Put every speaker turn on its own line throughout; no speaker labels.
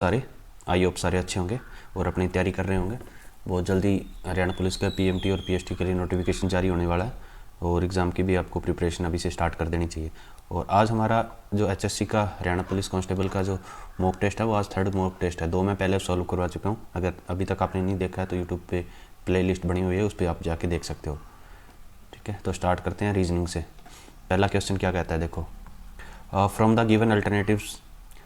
सारे I hope सारे अच्छे होंगे और अपनी तैयारी कर रहे होंगे। बहुत जल्दी हरियाणा पुलिस का पीएमटी और पीएसटी के लिए नोटिफिकेशन जारी होने वाला है और एग्ज़ाम की भी आपको प्रिपरेशन अभी से स्टार्ट कर देनी चाहिए। और आज हमारा जो एचएससी का हरियाणा पुलिस कांस्टेबल का जो मॉक टेस्ट है वो आज थर्ड मॉक टेस्ट है। 2 मैं पहले सॉल्व करवा चुका हूँ। अगर अभी तक आपने नहीं देखा है तो यूट्यूब पे प्ले लिस्ट बनी हुई है, उस पर आप जाके देख सकते हो। ठीक है, तो स्टार्ट करते हैं रीजनिंग से। पहला क्वेश्चन क्या कहता है, देखो, from the given alternatives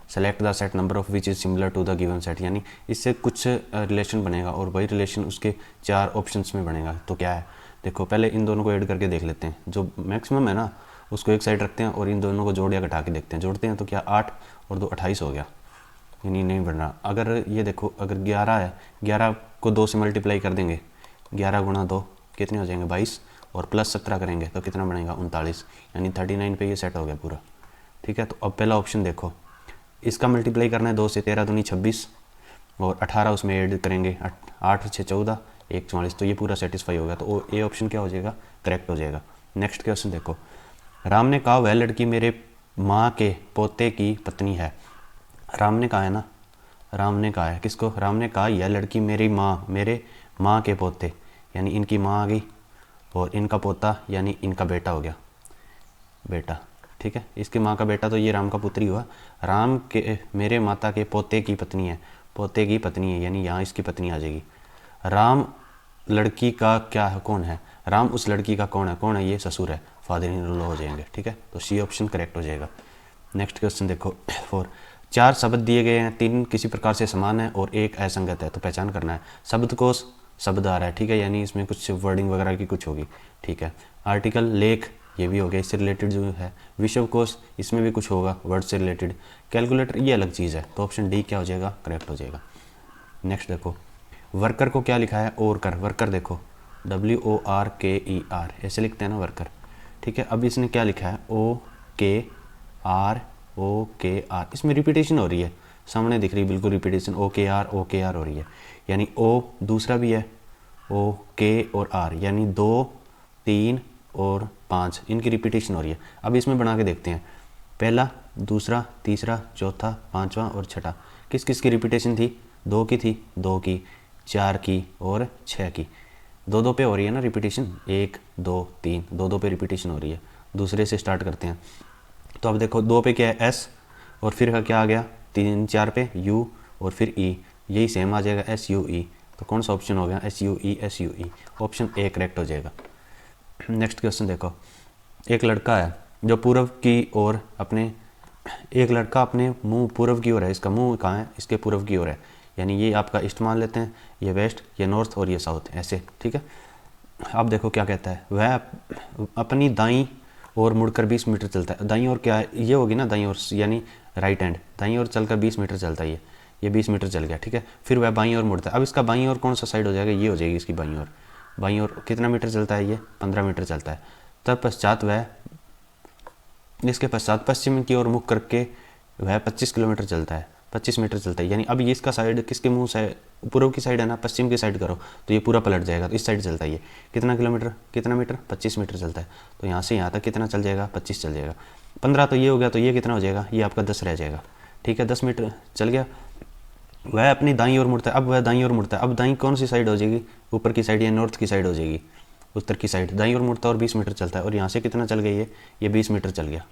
select the set number of which is similar to the given set. यानी इससे कुछ रिलेशन बनेगा और वही रिलेशन उसके 4 ऑप्शंस में बनेगा। तो क्या है, देखो पहले इन दोनों को ऐड करके देख लेते हैं। जो मैक्सिमम है ना उसको एक साइड रखते हैं और इन दोनों को जोड़ या घटा के देखते हैं। जोड़ते हैं तो क्या 8 और 2 28 हो गया, यानी नहीं बन रहा। अगर ये देखो, अगर 11 है, 11 को 2 से मल्टीप्लाई कर देंगे, 11 गुणा 2 कितने हो जाएंगे 22, और प्लस 17 करेंगे तो कितना बनेगा 39, यानी 39 पे ये सेट हो गया पूरा। ठीक है, तो अब पहला ऑप्शन देखो, इसका मल्टीप्लाई करना है 2 से, 13 दूनी 26 और 18 उसमें ऐड करेंगे, 8 6 14 1 44, तो ये पूरा सेटिस्फाई हो गया। तो ये ऑप्शन क्या हो जाएगा, करेक्ट हो जाएगा। नेक्स्ट क्वेश्चन देखो, राम ने कहा वह लड़की मेरे माँ के पोते की पत्नी है। राम ने कहा है ना, राम ने कहा है किसको, राम ने कहा यह लड़की मेरे माँ के पोते, यानी इनकी माँ आ गई, और इनका पोता यानी इनका बेटा हो गया, बेटा। ठीक है, इसकी माँ का बेटा तो ये राम का पुत्र ही हुआ। राम के मेरे माता के पोते की पत्नी है, पोते की पत्नी है, यानी यहाँ इसकी पत्नी आ जाएगी। राम लड़की का क्या है, कौन है, राम उस लड़की का कौन है, ये ससुर है, फादर इन लॉ हो जाएंगे। ठीक है, तो सी ऑप्शन करेक्ट हो जाएगा। नेक्स्ट क्वेश्चन देखो, 4 4 शब्द दिए गए हैं, 3 किसी प्रकार से समान है और 1 असंगत है, तो पहचान करना है। शब्दकोश शब्द आ रहा है, ठीक है, यानी इसमें कुछ वर्डिंग वगैरह की कुछ होगी। ठीक है, आर्टिकल लेख ये भी हो गया, इससे रिलेटेड जो है। विश्वकोश इसमें भी कुछ होगा वर्ड से रिलेटेड। कैलकुलेटर ये अलग चीज़ है, तो ऑप्शन डी क्या हो जाएगा, करेक्ट हो जाएगा। नेक्स्ट देखो, वर्कर को क्या लिखा है, और कर, वर्कर देखो WORKER ऐसे लिखते हैं ना वर्कर। ठीक है, अब इसने क्या लिखा है, OKR, इसमें रिपीटेशन हो रही है, सामने दिख रही है बिल्कुल रिपीटेशन, OKR हो रही है, यानी O दूसरा भी है, OK और R, यानी 2 3 और 5 इनकी रिपीटेशन हो रही है। अब इसमें बना के देखते हैं, पहला दूसरा तीसरा चौथा पांचवा और छठा, किस किस की रिपीटेशन थी, 2 की थी, 2 की, 4 की और 6 की। 2 पे हो रही है ना रिपीटेशन, 1 2 3, 2 पे रिपीटेशन हो रही है। दूसरे से स्टार्ट करते हैं, तो अब देखो 2 पे क्या है S, और फिर का क्या आ गया 3 4 पे U, और फिर E, यही सेम आ जाएगा SUE। तो कौन सा ऑप्शन हो गया, SUE, ऑप्शन ए करेक्ट हो जाएगा। नेक्स्ट क्वेश्चन देखो, एक लड़का है जो पूर्व की ओर अपने, एक लड़का अपने मुंह पूर्व की ओर है, इसका मुंह कहाँ है, इसके पूर्व की ओर है, यानी ये आपका ईस्ट मान लेते हैं, ये वेस्ट, ये नॉर्थ और ये साउथ, ऐसे। ठीक है, अब देखो क्या कहता है, वह अपनी दाईं ओर मुड़कर 20 मीटर चलता है। दाईं ओर क्या है, ये होगी ना दाईं ओर, यानी राइट हैंड, दाईं ओर चलकर 20 मीटर चलता है, ये 20 मीटर चल गया। ठीक है, फिर वह बाईं ओर मुड़ता है। अब इसका बाईं ओर कौन सा साइड हो जाएगा, ये हो जाएगी इसकी बाईं ओर। बाईं ओर कितना मीटर चलता है, ये 15 मीटर चलता है। तब पश्चात वह, इसके पश्चात पश्चिम की ओर मुख करके वह 25 किलोमीटर चलता है, 25 मीटर चलता है। यानी अब ये इसका साइड किसके मुंह से, पूर्व की साइड है ना, पश्चिम की साइड करो तो ये पूरा पलट जाएगा, तो इस साइड चलता है ये। कितना किलोमीटर, कितना मीटर, 25 मीटर चलता है, तो यहाँ से यहाँ तक कितना चल जाएगा, 25 चल जाएगा। 15 तो ये हो गया, तो ये कितना हो जाएगा, ये आपका 10 रह जाएगा। ठीक है, 10 मीटर चल गया। वह अपनी दाईं ओर मुड़ता है, अब वह दाईं ओर मुड़ता है, अब दाईं कौन सी साइड हो जाएगी, ऊपर की साइड या नॉर्थ की साइड हो जाएगी, उत्तर की साइड। दाईं ओर मुड़ता है और 20 मीटर चलता है, और यहाँ से कितना चल गया, ये 20 मीटर चल गया।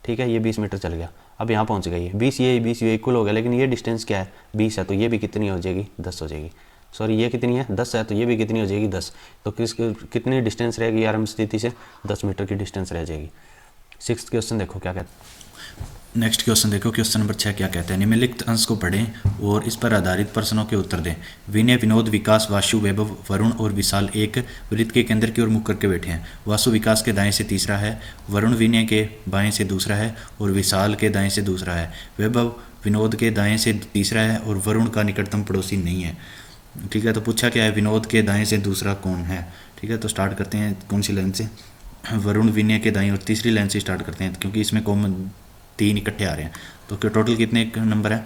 ठीक है, ये 20 मीटर चल गया, अब यहाँ पहुँच गई है 20, ये 20 ये इक्वल हो गया, लेकिन ये डिस्टेंस क्या है 20 है, तो ये भी कितनी हो जाएगी, 10 हो जाएगी। सॉरी, ये कितनी है 10 है, तो ये भी कितनी हो जाएगी 10। तो कितनी डिस्टेंस रहेगी आरंभ स्थिति से, 10 मीटर की डिस्टेंस रह जाएगी। 6th क्वेश्चन देखो क्या कहता है।
नेक्स्ट क्वेश्चन देखो, क्वेश्चन नंबर 6 क्या कहता है, निम्नलिखित अंश को पढ़ें और इस पर आधारित प्रश्नों के उत्तर दें। विनय, विनोद, विकास, वासु, वैभव, वरुण और विशाल एक वृत्त के केंद्र की ओर मुख करके बैठे हैं। वासु विकास के दाएं से तीसरा है, वरुण विनय के बाएं से दूसरा है और विशाल के दाएं से दूसरा है। वैभव विनोद के दाएं से तीसरा है और वरुण का निकटतम पड़ोसी नहीं है। ठीक है, तो पूछा क्या है, विनोद के दाएं से दूसरा कौन है। ठीक है, तो स्टार्ट करते हैं कौन सी लाइन से, वरुण विनय के दाएं और तीसरी लाइन से स्टार्ट करते हैं, क्योंकि इसमें कॉमन 3 इकट्ठे आ रहे हैं। तो टोटल कितने नंबर है,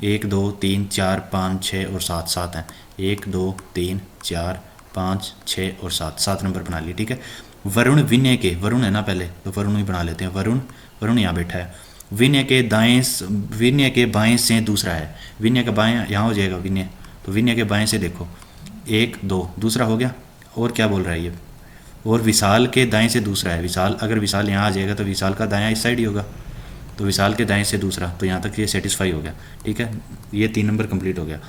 1 2 3 4 5 6 और 7, 7 हैं। 1 2 3 4 5 6 और 7, 7 नंबर बना लिए। ठीक है, वरुण विनय के, वरुण है ना पहले, तो वरुण ही बना लेते हैं। वरुण यहाँ बैठा है, विनय के बाएं से दूसरा है। विनय का बाएं यहाँ हो जाएगा विनय, तो विनय के बाएं से देखो 1 2 दूसरा हो गया। और क्या बोल रहा है ये, और विशाल के दाएं से दूसरा है। विशाल, अगर विशाल यहाँ आ जाएगा तो विशाल का दायां इस साइड ही होगा, तो विशाल के दाएं से दूसरा, तो यहाँ तक ये सेटिस्फाई हो गया। ठीक है, ये 3 नंबर कंप्लीट हो गया।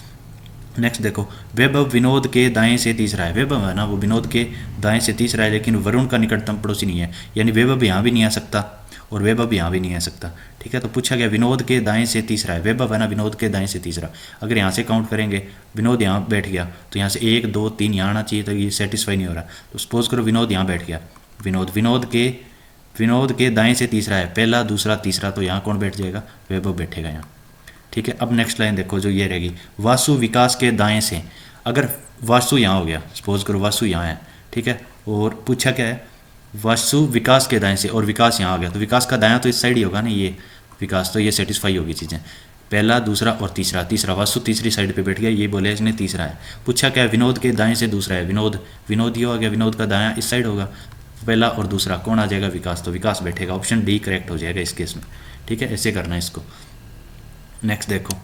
नेक्स्ट देखो, वैभव विनोद के दाएं से तीसरा है। वैभव है ना, वो विनोद के दाएं से तीसरा है, लेकिन वरुण का निकटतम पड़ोसी नहीं है, यानी वैभव यहाँ भी नहीं आ सकता और वैभव यहाँ भी नहीं आ सकता। ठीक है, तो पूछा गया विनोद के दाएं से तीसरा है। वैभव है ना, विनोद के दाएं से तीसरा। अगर यहाँ से काउंट करेंगे, विनोद यहाँ बैठ गया तो यहाँ से 1 2 3 यहाँ आना चाहिए, तो ये सेटिस्फाई नहीं हो रहा। तो सपोज करो विनोद यहाँ बैठ गया, विनोद के दाएं से तीसरा है, पहला दूसरा तीसरा, तो यहाँ कौन बैठ जाएगा, वैभव बैठेगा यहाँ। ठीक है, अब नेक्स्ट लाइन देखो जो ये रहेगी, वासु विकास के दाएं से। अगर वासु यहाँ हो गया, सपोज करो वासु यहाँ है, ठीक है, और पूछा क्या है, वासु विकास के दाएं से, और विकास यहाँ आ गया, तो विकास का दायां तो इस साइड ही होगा ना, ये विकास, तो ये सेटिस्फाई होगी चीज़ें। पहला दूसरा और तीसरा वासु तीसरी साइड पे बैठ गया, ये बोले इसने तीसरा है। पूछा क्या है, विनोद के दाएं से दूसरा है। विनोद ये हो गया, विनोद का दायां इस साइड होगा, पहला और दूसरा कौन आ जाएगा, विकास, तो विकास बैठेगा। ऑप्शन डी करेक्ट हो जाएगा इस केस में। ठीक है, ऐसे करना है इसको। नेक्स्ट देखो,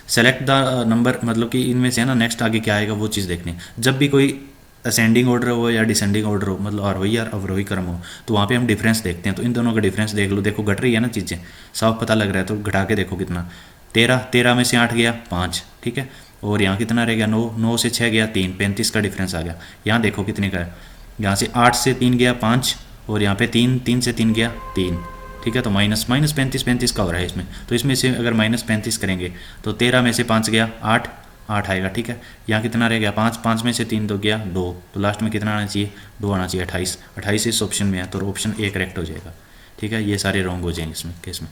सेलेक्ट द नंबर, मतलब कि इनमें से है ना नेक्स्ट आगे क्या आएगा वो चीज़ देखनी है। जब भी कोई असेंडिंग ऑर्डर हो या डिसेंडिंग ऑर्डर हो, मतलब आरोही या अवरोही क्रम हो, तो वहाँ पे हम डिफरेंस देखते हैं। तो इन दोनों का डिफरेंस देख लो, देखो घट रही है ना चीज़ें, साफ पता लग रहा है, तो घटा के देखो कितना, 13 में से 8 गया 5, ठीक है, और यहाँ कितना रह गया 9 से 6 गया 3, 35 का डिफरेंस आ गया। यहाँ देखो कितने का है, यहाँ से 8 से 3 गया 5, और यहाँ पे 3 से 3 गया 3, ठीक है, तो माइनस 35 का हो रहा है इसमें। तो इसमें से अगर -35 करेंगे तो 13 में से 5 गया 8 आएगा। ठीक है, यहाँ कितना रह गया 5 में से 3 तो गया 2, तो लास्ट में कितना आना चाहिए, 2 आना चाहिए, 28 इस ऑप्शन में है, तो ऑप्शन ए करेक्ट हो जाएगा। ठीक है, ये सारे रॉन्ग हो जाएंगे इसमें केस में।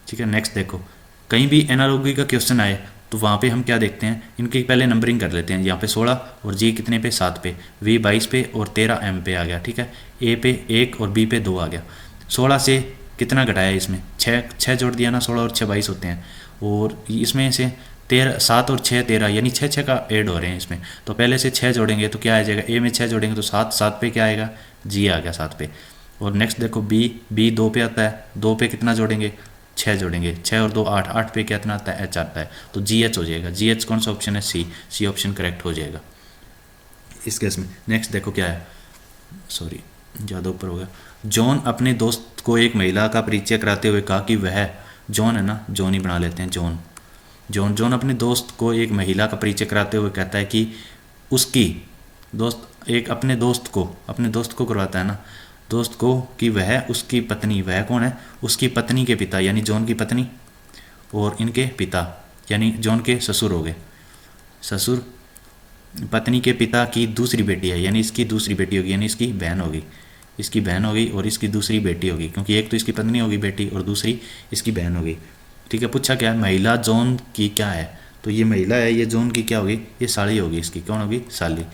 ठीक है, नेक्स्ट देखो, कहीं भी एनालॉजी का क्वेश्चन आए तो वहाँ पे हम क्या देखते हैं, इनकी पहले नंबरिंग कर लेते हैं। यहाँ पे 16 और जी कितने पे 7 पे, वी 22 पे और 13 एम पे आ गया। ठीक है, ए पे 1 और बी पे 2 आ गया। 16 से कितना घटाया इसमें, 6 जोड़ दिया ना, 16 और 6 22 होते हैं, और इसमें से 7 और 6 13, यानी 6 का ऐड हो रहे हैं इसमें। तो पहले से 6 जोड़ेंगे तो क्या आ जाएगा, ए में 6 जोड़ेंगे तो 7 पे क्या आएगा, जी आ गया 7 पे। और नेक्स्ट देखो बी 2 पे आता है, 2 पे कितना जोड़ेंगे, 6 जोड़ेंगे, 6 और 2 8 पे कितना आता है, एच आता है, तो जी एच हो जाएगा। जी एच कौन सा ऑप्शन है, सी ऑप्शन करेक्ट हो जाएगा इस केस में। नेक्स्ट देखो क्या है, सॉरी ज़्यादा ऊपर हो गया। जॉन अपने दोस्त को एक महिला का परिचय कराते हुए कहा कि वह, जॉन है ना, जॉन ही बना लेते हैं, जॉन अपने दोस्त को एक महिला का परिचय कराते हुए कहता है कि उसकी दोस्त एक अपने दोस्त को करवाता है ना, दोस्त को, कि वह उसकी पत्नी, वह कौन है, उसकी पत्नी के पिता, यानी जॉन की पत्नी, और इनके पिता यानी जॉन के ससुर हो गए, ससुर पत्नी के पिता की दूसरी बेटी है, यानी इसकी दूसरी बेटी होगी, यानी इसकी बहन होगी, और इसकी दूसरी बेटी होगी, क्योंकि एक तो इसकी पत्नी होगी बेटी और दूसरी इसकी बहन होगी। ठीक है, पूछा क्या है, महिला जॉन की क्या है, तो ये महिला है, ये जॉन की क्या होगी, ये साली होगी, इसकी कौन होगी, साली।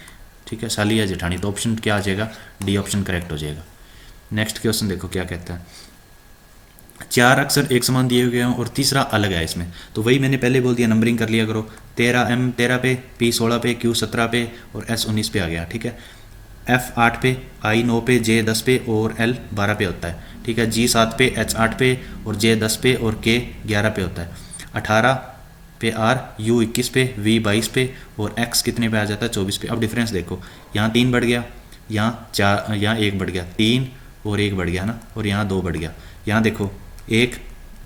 ठीक है, साली या जेठानी, तो ऑप्शन क्या आ जाएगा, डी ऑप्शन करेक्ट हो जाएगा। नेक्स्ट क्वेश्चन देखो क्या कहता है, 4 अक्षर एक समान दिए हुए हैं और तीसरा अलग है इसमें, तो वही मैंने पहले बोल दिया, नंबरिंग कर लिया करो। 13 एम 13 पे, पी 16 पे, क्यू 17 पे और एस 19 पे आ गया। ठीक है, एफ 8 पे, आई 9 पे, जे 10 पे और एल 12 पे होता है। ठीक है, जी 7 पे, एच 8 पे और जे 10 पे और के 11 पे होता है। 18 पे आर, यू 21 पे, वी 22 पे और एक्स कितने पे आ जाता है, 24 पे। अब डिफरेंस देखो, यहाँ 3 बढ़ गया, यहाँ 4, यहाँ 1 बढ़ गया, 3 और 1 बढ़ गया ना, और यहाँ 2 बढ़ गया। यहाँ देखो 1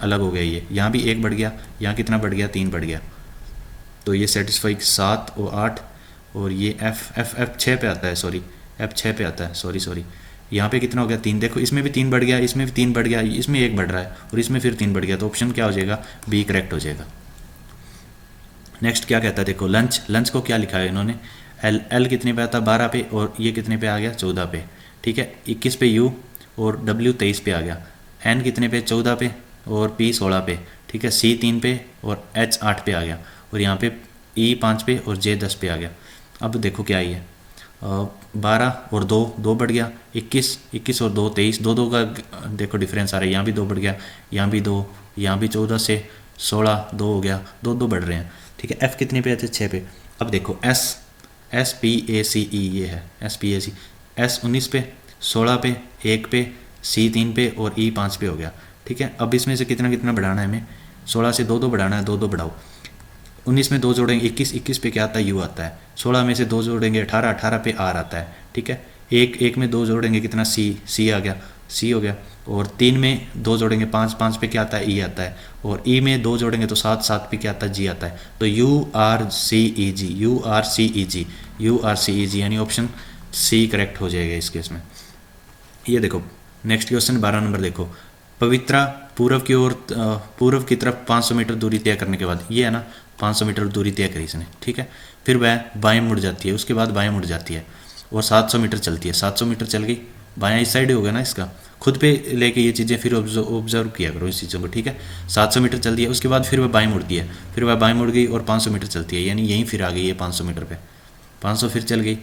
अलग हो गया, ये यहाँ भी 1 बढ़ गया, यहाँ कितना बढ़ गया, 3 बढ़ गया, तो ये सेटिस्फाई 7 और 8, और ये एफ 6 पे आता है, सॉरी एफ 6 पे आता है, सॉरी यहाँ पे कितना हो गया, 3। देखो इसमें भी 3 बढ़ गया, इसमें भी 3 बढ़ गया, इसमें 1 बढ़ रहा है और इसमें फिर 3 बढ़ गया, तो ऑप्शन क्या हो जाएगा, बी करेक्ट हो जाएगा। नेक्स्ट क्या कहता है, देखो लंच को क्या लिखा है इन्होंने, एल कितने पे आता है, 12 पे, और ये कितने पे आ गया, 14 पे। ठीक है, 21 पे यू और डब्ल्यू 23 पे आ गया, एन कितने पे, 14 पे और पी 16 पे। ठीक है, सी 3 पे और एच 8 पे आ गया, और यहाँ पे ई 5 पे और जे 10 पे आ गया। अब देखो क्या ही है, 12 और 2 बढ़ गया, 21 और 2 23, 2 का देखो डिफरेंस आ रहा है, यहाँ भी 2 बढ़ गया, यहाँ भी 2, यहाँ भी 14 से 16 2 हो गया, 2 बढ़ रहे हैं। ठीक है, एफ कितने पे आते हैं, 6 पे। अब देखो S P A C E, ये है S P A C, S 19 पे, 16 पे, 1 पे, सी 3 पे और ई 5 पे हो गया। ठीक है। अब इसमें से कितना कितना बढ़ाना है हमें, 16 से 2 2 बढ़ाना है, 2 2 बढ़ाओ। 19 में 2 जोड़ेंगे 21, 21 पे क्या आता है यू आता है। 16 में से 2 जोड़ेंगे 18, 18 पे आर आता है, ठीक है। एक में 2 जोड़ेंगे कितना सी आ गया, सी हो गया। और 3 में 2 जोड़ेंगे 5, 5 पे क्या आता है ई आता है। और ई में 2 जोड़ेंगे तो 7, 7 पे क्या आता है जी आता है। तो URCEG, URCEG, URCEG यानी ऑप्शन सी करेक्ट हो जाएगा इस केस में। ये देखो नेक्स्ट क्वेश्चन 12 नंबर देखो। पवित्रा पूर्व की तरफ 500 मीटर दूरी तय करने के बाद, ये है ना 500 मीटर दूरी तय करी इसने, ठीक है। फिर वह बाएं मुड़ जाती है, उसके बाद बाएं मुड़ जाती है और 700 मीटर चलती है। 700 मीटर चल गई, बायां इस साइड ही होगा ना इसका, खुद पे लेके ये चीज़ें फिर ऑब्जर्व किया करो इस चीज़ों को, ठीक है। 700 मीटर चलती है, उसके बाद फिर वह बाएं मुड़ती है, फिर वह बाएं मुड़ गई और 500 मीटर चलती है, यानी यहीं फिर आ गई है 500 मीटर पे, 500 फिर चल गई,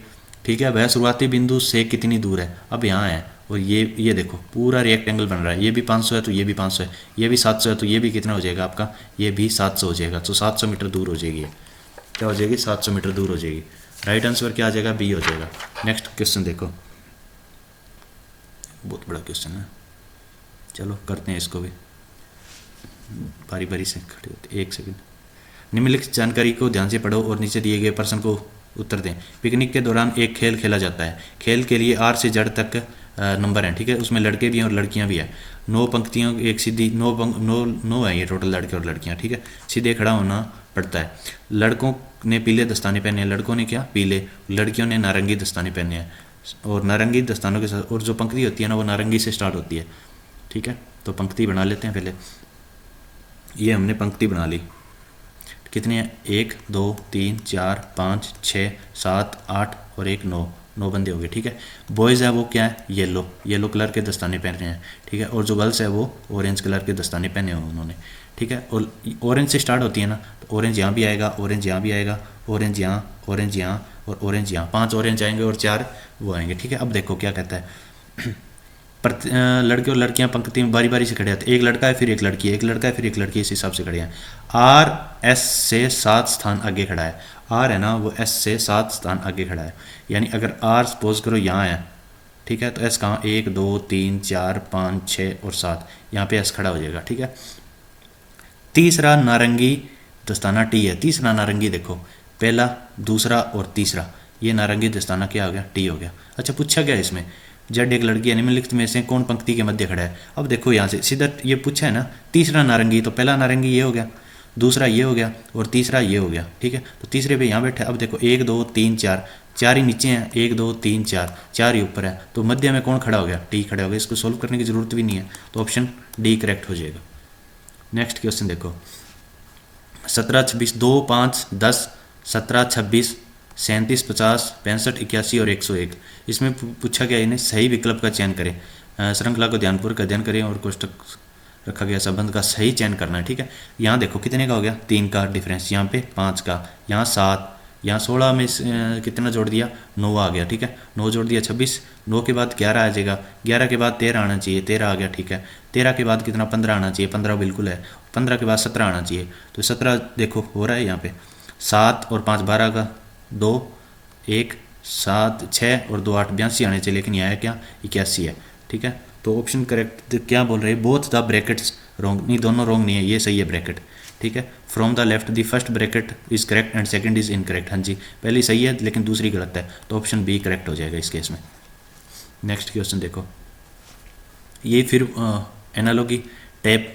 ठीक है। वह शुरुआती बिंदु से कितनी दूर है, अब यहाँ है। और ये देखो पूरा रेक्टेंगल बन रहा है, ये भी 500 है तो ये भी 500 है, ये भी 700 है तो ये भी कितना हो जाएगा आपका, ये भी 700 हो जाएगा। तो 700 मीटर दूर हो जाएगी, क्या हो जाएगी 700 मीटर दूर हो जाएगी। राइट आंसर क्या आ जाएगा, बी हो जाएगा। नेक्स्ट क्वेश्चन देखो, बहुत बड़ा क्वेश्चन है, चलो करते हैं इसको भी, बारी बारी से खड़े होते, एक सेकंड। निम्नलिखित जानकारी को ध्यान से पढ़ो और नीचे दिए गए प्रश्न को उत्तर दें। पिकनिक के दौरान एक खेल खेला जाता है, खेल के लिए 8 से Z तक नंबर हैं, ठीक है। उसमें लड़के भी हैं और लड़कियां भी हैं। 9 पंक्तियों एक सीधी, 9 है ये टोटल लड़के और लड़कियां, ठीक है। सीधे खड़ा होना पड़ता है। लड़कों ने पीले दस्ताने पहने हैं, लड़कों ने क्या पीले, लड़कियों ने नारंगी दस्ताने पहने हैं। और नारंगी दस्तानों के साथ, और जो पंक्ति होती है ना वो नारंगी से स्टार्ट होती है, ठीक है। तो पंक्ति बना लेते हैं पहले, ये हमने पंक्ति बना ली। कितने हैं, 1 2 3 4 5 6 7 8 और 1 9, 9 बंदे हो गए, ठीक है। बॉयज़ है वो क्या है, येलो कलर के दस्ताने पहन रहे हैं, ठीक है। और जो गर्ल्स है वो ऑरेंज कलर के दस्ताने पहने हुए उन्होंने, ठीक है। और ऑरेंज से स्टार्ट होती है ना, तो ऑरेंज यहाँ भी आएगा, ऑरेंज यहाँ भी आएगा, ऑरेंज यहाँ, ऑरेंज यहाँ और ऑरेंज यहाँ, 5 ऑरेंज आएंगे और 4 वो आएंगे, ठीक है। अब देखो क्या कहता है, लड़के और लड़कियां पंक्ति में बारी बारी से खड़े हैं। एक लड़का है फिर एक लड़की है, एक लड़का है फिर एक लड़की, इस हिसाब से खड़े हैं। RS से 7 स्थान आगे खड़ा है, R है ना वो S से 7 स्थान आगे खड़ा है। यानी अगर R सपोज करो यहाँ है, ठीक है, तो S कहाँ, 1 2 3 4 5 6 और 7, यहाँ पे S खड़ा हो जाएगा, ठीक है। तीसरा नारंगी दस्ताना T है, तीसरा नारंगी देखो, पहला दूसरा और तीसरा, ये नारंगी दस्ताना क्या हो गया, T हो गया। अच्छा पूछा गया इसमें जड एक लड़की है, निम्नलिखित में से कौन पंक्ति के मध्य खड़ा है। अब देखो यहाँ से सीधा ये पूछा है ना, तीसरा नारंगी, तो पहला नारंगी ये हो गया, दूसरा ये हो गया और तीसरा ये हो गया, ठीक है। तो तीसरे पे यहाँ बैठा है। अब देखो 1 2 3 4, 4 ही नीचे हैं, 1 2 3 4, 4 ही ऊपर है, तो मध्य में कौन खड़ा हो गया, T खड़ा हो गया। इसको सोल्व करने की जरूरत भी नहीं है, तो ऑप्शन डी करेक्ट हो जाएगा। नेक्स्ट क्वेश्चन देखो, 17 26 2 5 10 17 26 37 50 65 81 और 101, इसमें पूछा गया इन्हें सही विकल्प का चयन करें। श्रृंखला को ध्यानपूर्वक अध्ययन करें और कोष्टक रखा गया संबंध का सही चयन करना है, ठीक है। यहाँ देखो कितने का हो गया, 3 का डिफरेंस, यहाँ पे 5 का, यहाँ 7, यहाँ 16 में कितना जोड़ दिया, 9 आ गया, ठीक है। 9 जोड़ दिया 26, 9 के बाद 11 आ जाएगा, 11 के बाद 13 आना चाहिए, 13 आ गया, ठीक है। 13 के बाद कितना, 15 आना चाहिए, 15 बिल्कुल है। 15 के बाद 17 आना चाहिए, तो 17 देखो हो रहा है यहाँ पे। 7 और 5 12 का, 2 1 7 6 और 2 8 82 आने चाहिए, लेकिन यहाँ है क्या, 81 है, ठीक है। तो ऑप्शन करेक्ट क्या बोल रहे हैं, बोथ द ब्रैकेट्स रॉन्ग, नहीं दोनों रॉन्ग नहीं है, ये सही है ब्रैकेट, ठीक है। From the left the first bracket is correct and second is incorrect, हाँ जी पहली सही है लेकिन दूसरी गलत है, तो ऑप्शन बी करेक्ट हो जाएगा इस केस में। नेक्स्ट क्वेश्चन देखो, ये फिर एनालॉगी टेप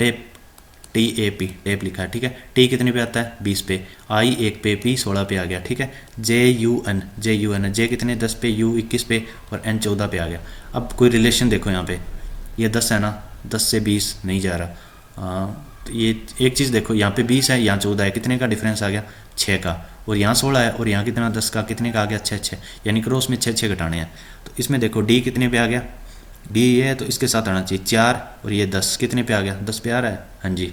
TAP टेप लिखा है, ठीक है। T कितने पे आता है, 20 पे, I 1 पे, P 16 पे आ गया, ठीक है। JUN J कितने, 10 पे, U 21 पे और N 14 पे आ गया। अब कोई रिलेशन देखो यहाँ पे, ये 10 है ना, 10 से 20 नहीं जा रहा, तो ये एक चीज़ देखो, यहाँ पे 20 है, यहाँ 14 है, कितने का डिफरेंस आ गया, 6 का। और यहाँ 16 है और यहाँ कितना, 10 का, कितने का आ गया, 6, यानी क्रॉस में 6 घटाने हैं। तो इसमें देखो D कितने पे आ गया, D ये है तो इसके साथ आना चाहिए 4, और ये 10 कितने पे आ गया, 10 पे आ रहा है, हाँ जी।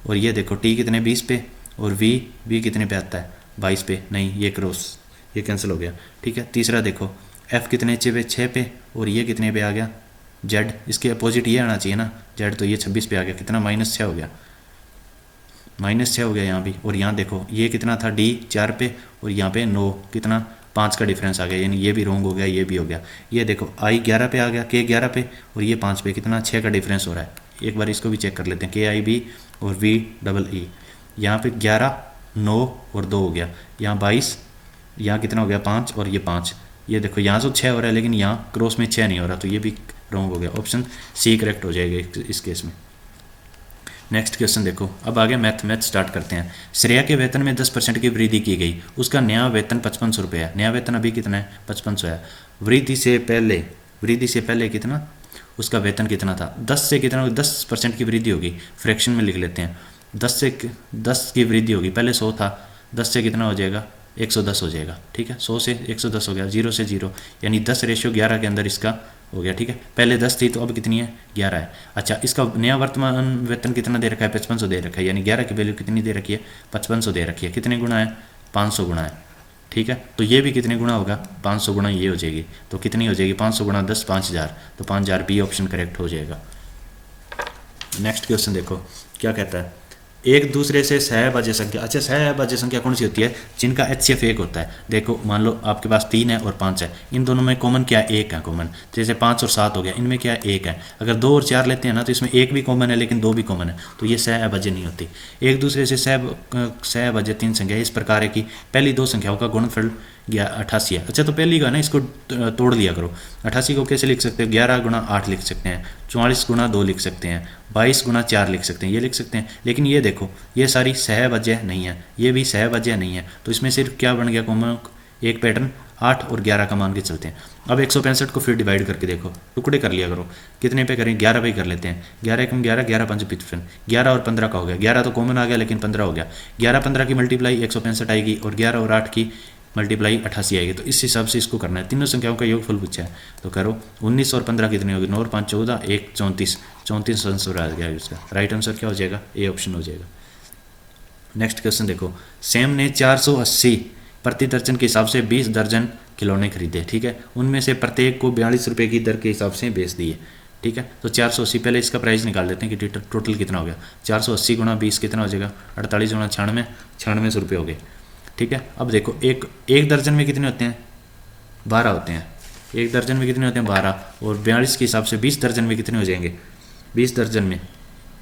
और ये देखो T कितने, 20 पे, और V कितने पे आता है, 22 पे, नहीं ये क्रॉस, ये कैंसिल हो गया, ठीक है। तीसरा देखो F कितने 6 पे, और ये कितने पे आ गया, Z, इसके अपोजिट ये आना चाहिए ना, Z, तो ये 26 पे आ गया, कितना, -6 हो गया, -6 हो गया यहाँ भी। और यहाँ देखो ये कितना था, D 4 पे, और यहाँ पे 9, कितना, 5 का डिफरेंस आ गया, यानी ये भी रॉन्ग हो गया, ये भी हो गया। ये देखो I 11 पे आ गया, K 11 पे, और ये 5 पे, कितना, 6 का डिफरेंस हो रहा है, एक बार इसको भी चेक कर लेते हैं, KIB और VEE। यहाँ पे 11, 9 और 2 हो गया, यहाँ 22, यहाँ कितना हो गया 5 और ये 5। ये देखो यहाँ तो 6 हो रहा है लेकिन यहाँ क्रॉस में 6 नहीं हो रहा, तो ये भी रॉन्ग हो गया। ऑप्शन सी करेक्ट हो जाएगा इस केस में। नेक्स्ट क्वेश्चन देखो, अब आगे मैथ स्टार्ट करते हैं। श्रेया के वेतन में 10% की वृद्धि की गई, उसका नया वेतन 5500 रुपये है। नया वेतन अभी कितना है? 5500 है। वृद्धि से पहले कितना उसका वेतन कितना था? 10 से कितना, 10% की वृद्धि होगी, फ्रैक्शन में लिख लेते हैं। 10 की वृद्धि होगी, पहले 100 था, 10 से कितना हो जाएगा? 110 हो जाएगा, ठीक है। 100 से 110 हो गया, 0 से 0, यानी 10:11 के अंदर इसका हो गया, ठीक है। पहले 10 थी तो अब कितनी है? 11 है। अच्छा, इसका नया वर्तमान वेतन कितना दे रखा है? 5500 दे रखा है, यानी 11 की वैल्यू कितनी दे रखी है? 5500 दे रखी है। कितने गुना है? 500 गुना है, ठीक है। तो ये भी कितने गुना होगा? 500 गुना ये हो जाएगी, तो कितनी हो जाएगी? 500 गुना 10, 5000, तो 5000 बी ऑप्शन करेक्ट हो जाएगा। नेक्स्ट क्वेश्चन देखो क्या कहता है, एक दूसरे से सहभाज्य संख्या। अच्छा, सहभाज्य संख्या कौन सी होती है? जिनका HCF 1 होता है। देखो मान लो आपके पास 3 है और 5 है, इन दोनों में कॉमन क्या है? 1 है कॉमन। जैसे 5 और 7 हो गया, इनमें क्या है? 1 है। अगर 2 और 4 लेते हैं ना तो इसमें 1 भी कॉमन है लेकिन 2 भी कॉमन है, तो ये सहभाज्य नहीं होती। एक दूसरे से सहभाज्य 3 संख्या इस प्रकार है कि पहली 2 संख्याओं का गुणनफल 88 है। अच्छा, तो पहली का ना इसको तोड़ लिया करो। 88 को कैसे लिख सकते हो? 11 गुना 8 लिख सकते हैं, 44 गुना 2 लिख सकते हैं, 22 गुना 4 लिख सकते हैं, ये लिख सकते हैं। लेकिन ये देखो, ये सारी सहभाज्य नहीं है, ये भी सहभाज्य नहीं है, तो इसमें सिर्फ क्या बन गया कॉमन? एक पैटर्न 8 और 11 का मान के चलते हैं। अब 165 को फिर डिवाइड करके देखो, टुकड़े कर लिया करो। कितने पे करें? 11 पे कर लेते हैं। 11 कम 11, 11 5 55, 11 और 15 का हो गया। 11 तो कॉमन आ गया लेकिन 15 हो गया। 11 15 की मल्टीप्लाई 165 आएगी और 11 और 8 की मल्टीप्लाई 88 आएगी। तो इस हिसाब से इसको करना है। तीनों संख्याओं का योगफल पूछा है तो करो। 19 और 15 कितनी होगी? 9 और 5 14, 1 34, 34 आंसर आ गया इसका। राइट आंसर क्या हो जाएगा? ए ऑप्शन हो जाएगा। नेक्स्ट क्वेश्चन देखो, सैम ने 480 प्रति दर्जन के हिसाब से 20 दर्जन खिलौने खरीदे, ठीक है। उनमें से प्रत्येक को 42 रुपये की दर के हिसाब से बेच दिए, ठीक है। तो 480, पहले इसका प्राइस निकाल लेते हैं कि टोटल कितना हो गया। 480 गुना 20 कितना हो जाएगा? 48 गुना 96, 9600 रुपये हो गए, ठीक है। अब देखो एक दर्जन में कितने होते हैं? 12 होते हैं। एक दर्जन में कितने होते हैं? 12, और 42 के हिसाब से 20 दर्जन में कितने हो जाएंगे? 20 दर्जन में,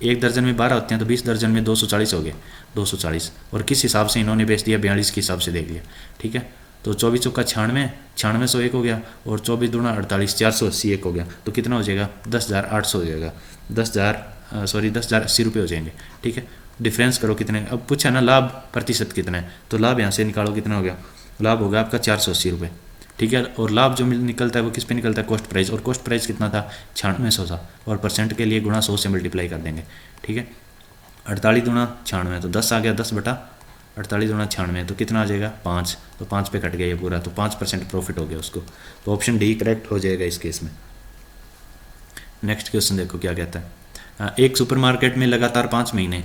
एक दर्जन में 12 होते हैं तो 20 दर्जन में 240 हो गए, 240। और किस हिसाब से इन्होंने बेच दिया? 42 के हिसाब से देख लिया, ठीक है। तो 24 चौका 96, 9601 हो गया, और 24 दूना 48, 480 एक हो गया, तो कितना हो जाएगा? 10,800 हो जाएगा। 10,080 रुपये हो जाएंगे, ठीक है। डिफरेंस करो कितने, अब पूछा ना लाभ प्रतिशत कितना है, तो लाभ यहाँ से निकालो, कितना हो गया? लाभ होगा आपका 480 रुपये, ठीक है। और लाभ जो निकलता है वो किस पे निकलता है? कॉस्ट प्राइस, और कॉस्ट प्राइस कितना था? 9600 था, और परसेंट के लिए गुणा 100 से मल्टीप्लाई कर देंगे, ठीक है। 48 दूना 96, तो 10 आ गया, 10/48 दूना 96, तो कितना आ जाएगा? 5, तो 5 पे कट गया ये पूरा, तो 5% प्रॉफिट हो गया उसको। तो ऑप्शन डी करेक्ट हो जाएगा इस केस में। नेक्स्ट क्वेश्चन देखो क्या कहता है, एक सुपरमार्केट में लगातार 5 महीने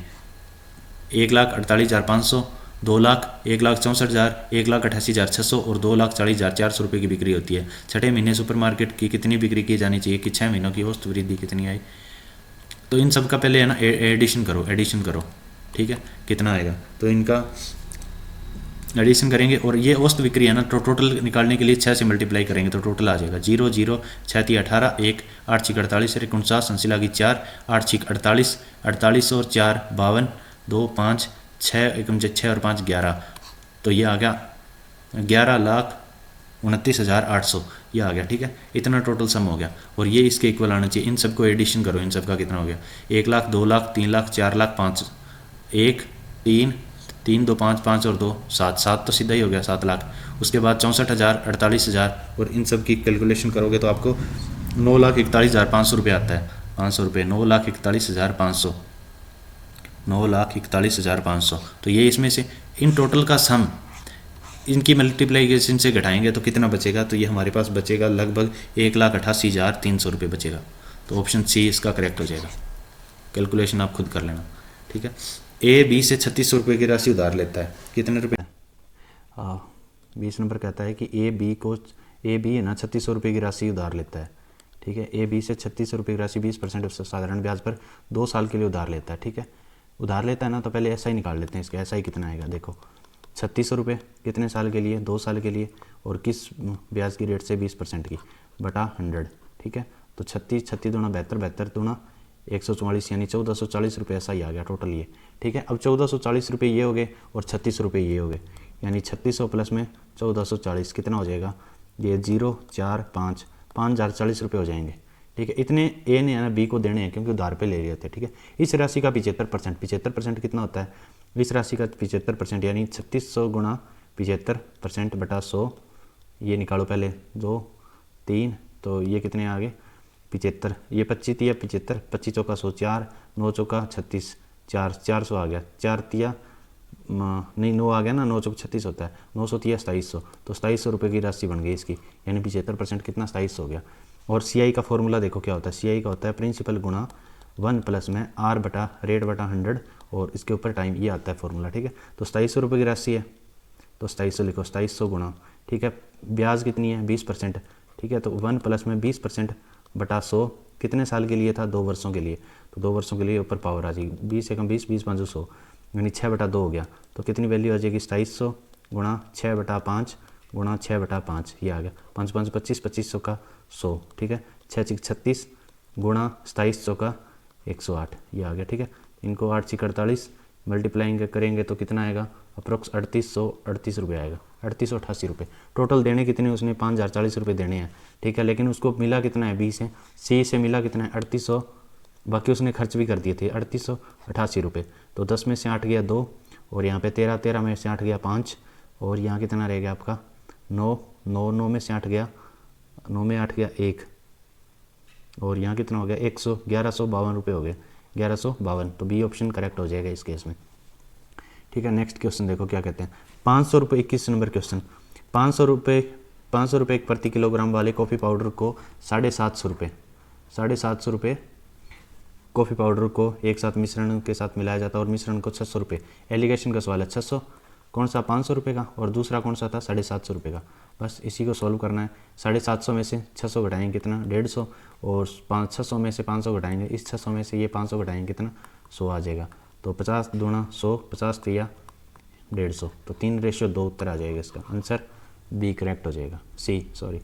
1,48,500, 2 लाख, 1,64,000, 1,88,600 और 2,40,400 रुपये की बिक्री होती है। छठे महीने सुपरमार्केट की कितनी बिक्री की जानी चाहिए कि 6 महीनों की औसत वृद्धि कितनी आई? तो इन सब का पहले है ना एडिशन करो, ठीक है, कितना आएगा? तो इनका एडिशन करेंगे, और ये औसत बिक्री है ना, तो टोटल निकालने के लिए 6 से मल्टीप्लाई करेंगे तो टोटल आ जाएगा 0 0 6 3 18, 1 8 6 48, 49, 80 लागी 4, 8 6 48, 48 और 4 52, 2 5 6 एकम 6 और 5 11, तो ये आ गया 11,29,800 ये आ गया, ठीक है। इतना टोटल सम हो गया, और ये इसके इक्वल आना चाहिए। इन सबको एडिशन करो, इन सब का कितना हो गया? 1 लाख, 2 लाख, 3 लाख, 4 लाख, 5, 1 3 3 2 5 5 और 2 7 7, तो सीधा ही हो गया 7 लाख। उसके बाद 64,000, 48,000, और इन सब की कैलकुलेशन करोगे तो आपको 9,41,500 रुपये आता है। 500 रुपये, 9,41,500, 9,41,500। तो ये इसमें से इन टोटल का सम, इनकी मल्टीप्लिकेशन से घटाएंगे तो कितना बचेगा? तो ये हमारे पास बचेगा लगभग 1,88,300 रुपये बचेगा। तो ऑप्शन सी इसका करेक्ट हो जाएगा। कैलकुलेशन आप खुद कर लेना, ठीक है। ए बी से 3600 रुपये की राशि उधार लेता है, कितने रुपये?
20 नंबर कहता है कि ए बी है ना 3600 रुपये की राशि उधार लेता है, ठीक है। ए बी से 3600 रुपये की राशि 20% साधारण ब्याज पर 2 साल के लिए उधार लेता है, ठीक है। उधार लेता है ना, तो पहले एसआई निकाल लेते हैं इसका। एसआई कितना आएगा? देखो 3600 रुपये कितने साल के लिए? 2 साल के लिए, और किस ब्याज की रेट से? 20% की बटा 100, ठीक है। तो 36 36 दूना 72, 72 दूना 144 यानी 1440 रुपये ऐसा ही आ गया टोटल ये, ठीक है। अब 1440 रुपये ये हो गए और 36 रुपये ये हो गए, यानी 3600 प्लस में 1440 कितना हो जाएगा, ये 0 4 5 5040 रुपये हो जाएंगे, ठीक है। इतने ए ने ना बी को देने हैं क्योंकि उधार पे ले रहे थे, ठीक है। इस राशि का 75%, 75% कितना होता है, इस राशि का 75% यानी 3600 गुणा 75% बटा 100, ये निकालो पहले 2 3, तो ये कितने आ गए 75, ये 25 तिया 75, 25 चौका 100 4, 9 चौका 36 4, 400 आ गया, 4 तिया नहीं 9 आ गया ना, 9 चौक 36 होता है, 900 तिया 2700, तो 2700 रुपये की राशि बन गई इसकी, यानी 75% कितना 2700 हो गया। और CI का फॉर्मूला देखो क्या होता है, CI का होता है प्रिंसिपल गुणा 1 प्लस में R बटा रेट बटा 100 और इसके ऊपर टाइम, ये आता है फॉर्मूला, ठीक है। तो 2700 रुपये की राशि है तो 2700 लिखो, 2700 गुणा, ठीक है, ब्याज कितनी है 20%, ठीक है। तो 1 प्लस में 20% बटा 100 कितने साल के लिए था, 2 वर्षों के लिए, तो 2 वर्षों के लिए ऊपर पावर आ जाएगी, 20 एकम 20, 20 5 100, यानी 6 बटा 2 हो गया, तो कितनी वैल्यू आ जाएगी 2700 गुणा 6 बटा 5 गुणा 6 बटा 5, ये आ गया 5 5 25, 2500 का 100, ठीक है, 6 6 36 गुणा 2700 का 108, ये आ गया, ठीक है। इनको 8 6 48 मल्टीप्लाइंग करेंगे तो कितना आएगा, अप्रोक्स 3838 रुपये आएगा, 3888 रुपये टोटल देने कितने उसने 5040 रुपये देने हैं, ठीक है। लेकिन उसको मिला कितना है, बी से, सी से मिला कितना है 3800, बाकी उसने खर्च भी कर दिए थे 3888 रुपये, तो 10 में से 8 गया 2, और यहाँ पे 13 13 में से 8 गया 5, और यहाँ कितना रह गया आपका 9 9 9 में से 8 गया, 9 में 8 गया 1, और यहाँ कितना हो गया 1152 रुपये हो गए, 1152, तो बी ऑप्शन करेक्ट हो जाएगा इस केस में, ठीक है। नेक्स्ट क्वेश्चन देखो क्या कहते हैं, 500 रुपये 21 नंबर क्वेश्चन, 500 रुपये एक प्रति किलोग्राम वाले कॉफ़ी पाउडर को 750 रुपये कॉफ़ी पाउडर को एक साथ मिश्रण के साथ मिलाया जाता है और मिश्रण को 600 रुपये, एलिगेशन का सवाल है, 600 कौन सा 500 रुपये का और दूसरा कौन सा था 750 रुपये का, बस इसी को सॉल्व करना है। 750 में से 600 घटाएंगे कितना 150, और 600 में से 500 घटाएंगे, इस 600 में से ये 500 घटाएंगे कितना 100 आ जाएगा, तो 50 दूना 100, 50 तिया 150, तो 3:2 उत्तर आ जाएगा इसका आंसर, बी करेक्ट हो जाएगा, सी सॉरी।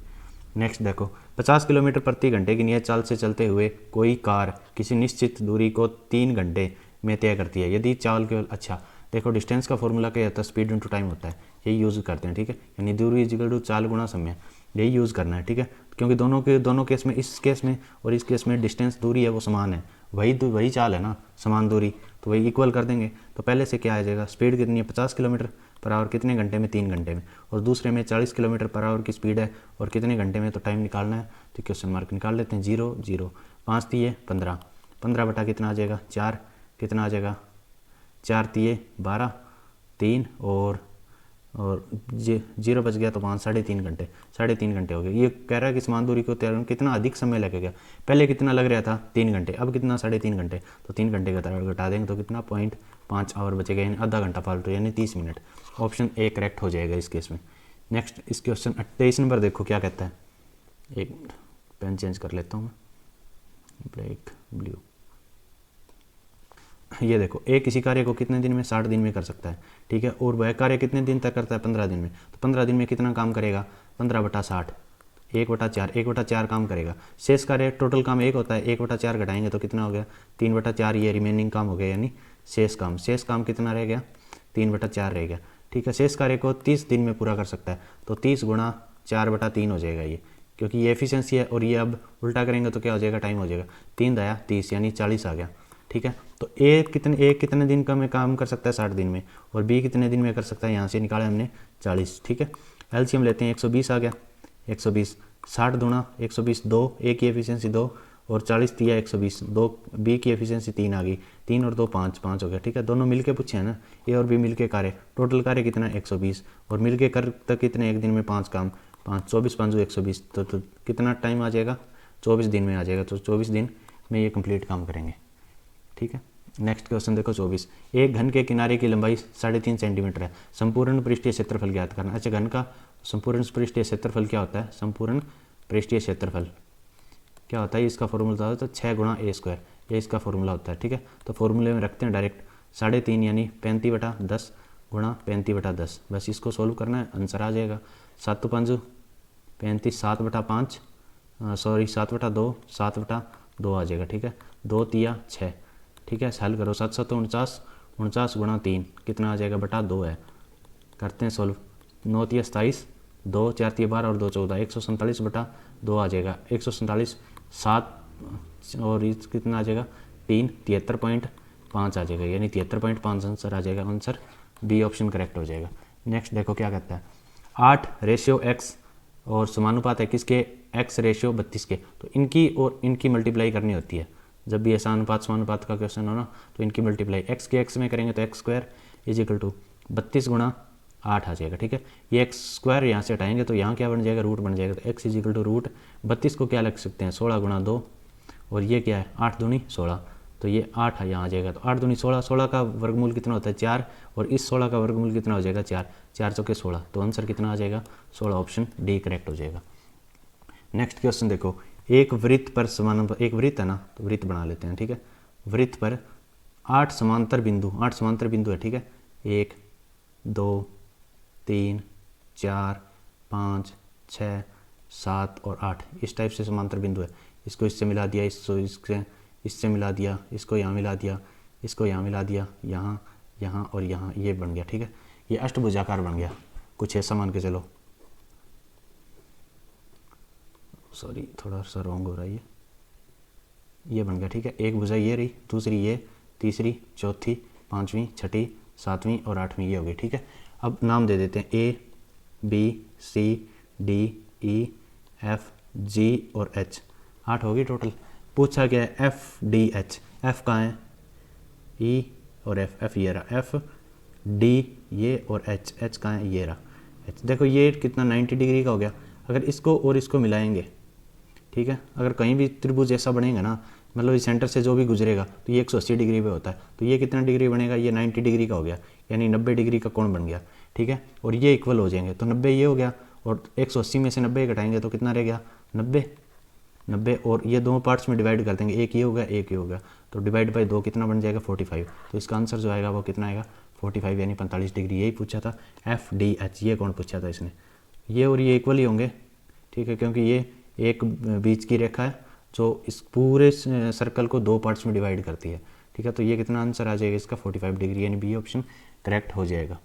नेक्स्ट देखो, 50 किलोमीटर प्रति घंटे की नियत चाल से चलते हुए कोई कार किसी निश्चित दूरी को 3 घंटे में तय करती है, यदि चाल केवल, अच्छा देखो डिस्टेंस का फॉर्मूला क्या होता है, स्पीड इनटू टाइम होता है, यही यूज़ करते हैं, ठीक है, यानी दूरी इक्वल टू चाल गुणा समय, यही यूज़ करना है, ठीक है। क्योंकि दोनों केस में, इस केस में और इस केस में डिस्टेंस दूरी है वो समान है, वही चाल है ना, समान दूरी, तो वही इक्वल कर देंगे। तो पहले से क्या आ जाएगा, स्पीड कितनी है 50 किलोमीटर पर आवर कितने घंटे में, 3 घंटे में, और दूसरे में 40 किलोमीटर पर आवर की स्पीड है और कितने घंटे में, तो टाइम निकालना है, तो क्वेश्चन मार्क निकाल लेते हैं, 0 0, 5 तिये 15, 15 बटा कितना आ जाएगा 4, कितना आ जाएगा 4 तिये 12, 3 और 0 बच गया तो 5, 3.5 घंटे हो गए। ये कह रहा है कि समान दूरी को तैयार होने कितना अधिक समय लगेगा, पहले कितना लग रहा था 3 घंटे, अब कितना 3.5 घंटे, तो 3 घंटे का घटा देंगे तो कितना 0.5 आवर बचेगा, यानी आधा घंटा फालतू, यानी 30 मिनट, ऑप्शन ए करेक्ट हो जाएगा इस केस में। नेक्स्ट इस क्वेश्चन 28 नंबर देखो क्या कहता है, एक मिनट पेन चेंज कर लेता हूँ मैं, ब्लैक ब्लू, ये देखो, एक किसी कार्य को कितने दिन में 60 दिन में कर सकता है, ठीक है, और वह कार्य कितने दिन तक करता है 15 दिन में, तो 15 दिन में कितना काम करेगा 15 बटा 60, 1/4 काम करेगा। शेष कार्य टोटल काम 1 होता है, 1/4 घटाएंगे तो कितना हो गया 3/4, ये रिमेनिंग काम हो गया, यानी शेष काम कितना रह गया 3/4 रह गया, ठीक है। शेष कार्य को 30 दिन में पूरा कर सकता है, तो 30 गुणा 4/3 हो जाएगा ये, क्योंकि ये एफिशिएंसी है, और ये अब उल्टा करेंगे तो क्या हो जाएगा, टाइम हो जाएगा 3 दया 30, यानी 40 आ गया, ठीक है। तो ए कितने दिन का में काम कर सकता है 60 दिन में, और बी कितने दिन में कर सकता है, यहाँ से निकाले हमने 40, ठीक है। एलसीएम लेते हैं, 120 आ गया, 120 60 दूना 120 2, ए की एफिशिएंसी 2 और 40 तिया 120, 2 बी की एफिशिएंसी 3 आ गई, 3 और 2 5 हो गया, ठीक है। दोनों मिलके पूछे हैं ना, ए और बी मिलके कार्य, टोटल कार्य कितना 120, और मिलके कर तक कितने, एक दिन में 5 काम, 5 24 5 120, तो कितना टाइम आ जाएगा 24 दिन में आ जाएगा, तो 24 दिन में ये कंप्लीट काम करेंगे, ठीक है। नेक्स्ट क्वेश्चन देखो 24, एक घन के किनारे की लंबाई 3.5 सेंटीमीटर है, संपूर्ण पृष्ठीय क्षेत्रफल ज्ञात करना। अच्छा, घन का संपूर्ण पृष्ठीय क्षेत्रफल क्या होता है, संपूर्ण पृष्ठीय क्षेत्रफल क्या होता है, इसका फॉर्मूला होता है 6 गुणा a², ये इसका फॉर्मूला होता है, ठीक है। तो फॉर्मूले में रखते हैं डायरेक्ट 3.5 यानी 35/10 गुणा 35/10, बस इसको सोल्व करना है, आंसर आ जाएगा 7 5 35, 7/5 सॉरी 7/2 7/2 आ जाएगा, ठीक है।
2 तिया 6, ठीक है। हल करो 7 7 49, 49 गुणा 3 कितना आ जाएगा बटा 2 है। करते हैं सोल्व, 9 तिया 27, 2 4 तिया 12 और 2 14, 147 बटा 2 आ जाएगा। 147 7 और ये कितना आ जाएगा 3, 73.5 आ जाएगा, यानी 73.5 आंसर आ जाएगा। आंसर बी ऑप्शन करेक्ट हो जाएगा। नेक्स्ट देखो क्या कहता है, 8 रेशियो एक्स और समानुपात है किसके, x रेशियो 32 के। तो इनकी और इनकी मल्टीप्लाई करनी होती है। जब भी ऐसा अनुपात समानुपात का क्वेश्चन हो ना तो इनकी मल्टीप्लाई x के x में करेंगे तो x square is equal to 32 गुणा 8 आ जाएगा, ठीक है। ये x स्क्वायर यहाँ से हटाएंगे तो यहाँ क्या बन जाएगा, रूट बन जाएगा। तो x is equal to root 32 को क्या लग सकते हैं 16 गुणा 2, और ये क्या है 8 दूनी 16, तो ये 8 है यहाँ आ जाएगा। तो 8 दूनी 16, 16 का वर्गमूल कितना होता है 4, और इस 16 का वर्गमूल कितना हो जाएगा 4, 4 चौके 16, तो आंसर कितना आ जाएगा 16, ऑप्शन डी करेक्ट हो जाएगा। नेक्स्ट क्वेश्चन देखो, एक वृत्त पर समानांतर, एक वृत्त है ना तो वृत्त बना लेते हैं, ठीक है। वृत्त पर 8 समांतर बिंदु है, ठीक है। 1 2 3 4 5 6 7 और 8 इस टाइप से समांतर बिंदु है। इसको इससे मिला दिया, इसको इससे मिला दिया, इसको यहाँ मिला दिया, इसको यहाँ मिला दिया, यहाँ यहाँ और यहाँ, ये बन गया, ठीक है। ये अष्टभुजाकार बन गया, कुछ ऐसा मान के चलो। सॉरी थोड़ा सा रॉन्ग हो रहा है, ये बन गया, ठीक है। एक भुजा ये रही, दूसरी ये, तीसरी, चौथी, पाँचवीं, छठी, सातवीं और आठवीं ये हो गई, ठीक है। अब नाम दे देते हैं A B C D E F G और एच, 8 होगी टोटल। पूछा गया है एफ डी एच, एफ कहाँ है, ई और एफ, एफ ये रहा, एफ डी ये और एच, एच कहाँ है, ये रहा एच। देखो ये कितना 90 डिग्री का हो गया। अगर इसको और इसको मिलाएंगे, ठीक है, अगर कहीं भी त्रिभुज ऐसा बनेगा ना, मतलब इस सेंटर से जो भी गुजरेगा तो ये 180 डिग्री पे होता है, तो ये कितना डिग्री बनेगा, ये 90 डिग्री का हो गया, यानी 90 डिग्री का कोण बन गया, ठीक है। और ये इक्वल हो जाएंगे, तो 90 ये हो गया, और 180 में से 90 घटाएंगे तो कितना रह गया 90, और ये दो पार्ट्स में डिवाइड कर देंगे, एक ये हो गया एक ये हो गया, तो डिवाइड बाई 2 कितना बन जाएगा 45। तो इसका आंसर जो आएगा वो कितना आएगा 45, यानी 45 डिग्री। यही पूछा था एफ डी एच, ये कौन पूछा था इसने। ये और ये इक्वल ही होंगे, ठीक है, क्योंकि ये एक बीच की रेखा है जो इस पूरे सर्कल को 2 पार्ट्स में डिवाइड करती है, ठीक है। तो ये कितना आंसर आ जाएगा इसका 45 डिग्री, यानी बी ऑप्शन करेक्ट हो जाएगा।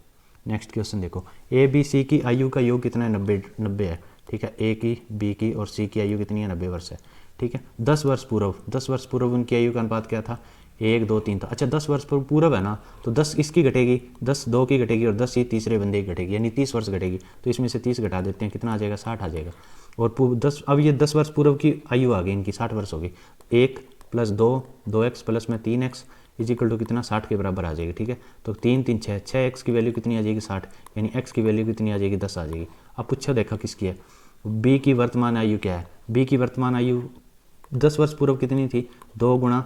नेक्स्ट क्वेश्चन देखो, ए बी सी की आयु का योग कितना है 90 है, ठीक है। ए की, बी की और सी की आयु कितनी है 90 वर्ष है, ठीक है। 10 वर्ष पूर्व उनकी आयु का अनुपात क्या था 1 2 3 था। अच्छा 10 वर्ष पूर्व है ना, तो 10 इसकी घटेगी, 10 2 की घटेगी और 10 ये तीसरे बंदे की घटेगी, यानी 30 वर्ष घटेगी। तो इसमें से 30 घटा देते हैं, कितना आ जाएगा 60 आ जाएगा। और 10, अब ये 10 वर्ष पूर्व की आयु आ गई, इनकी 60 वर्ष होगी। 1 + 2 2x प्लस में 3x इज इक्वल टू कितना 60 के बराबर आ जाएगी, ठीक है। तो 3 3 6, 6x की वैल्यू कितनी आ जाएगी 60, यानी x की वैल्यू कितनी आ जाएगी 10 आ जाएगी। अब पूछा देखा किसकी है, b की वर्तमान आयु क्या है। b की वर्तमान आयु 10 वर्ष पूर्व कितनी थी, 2 ×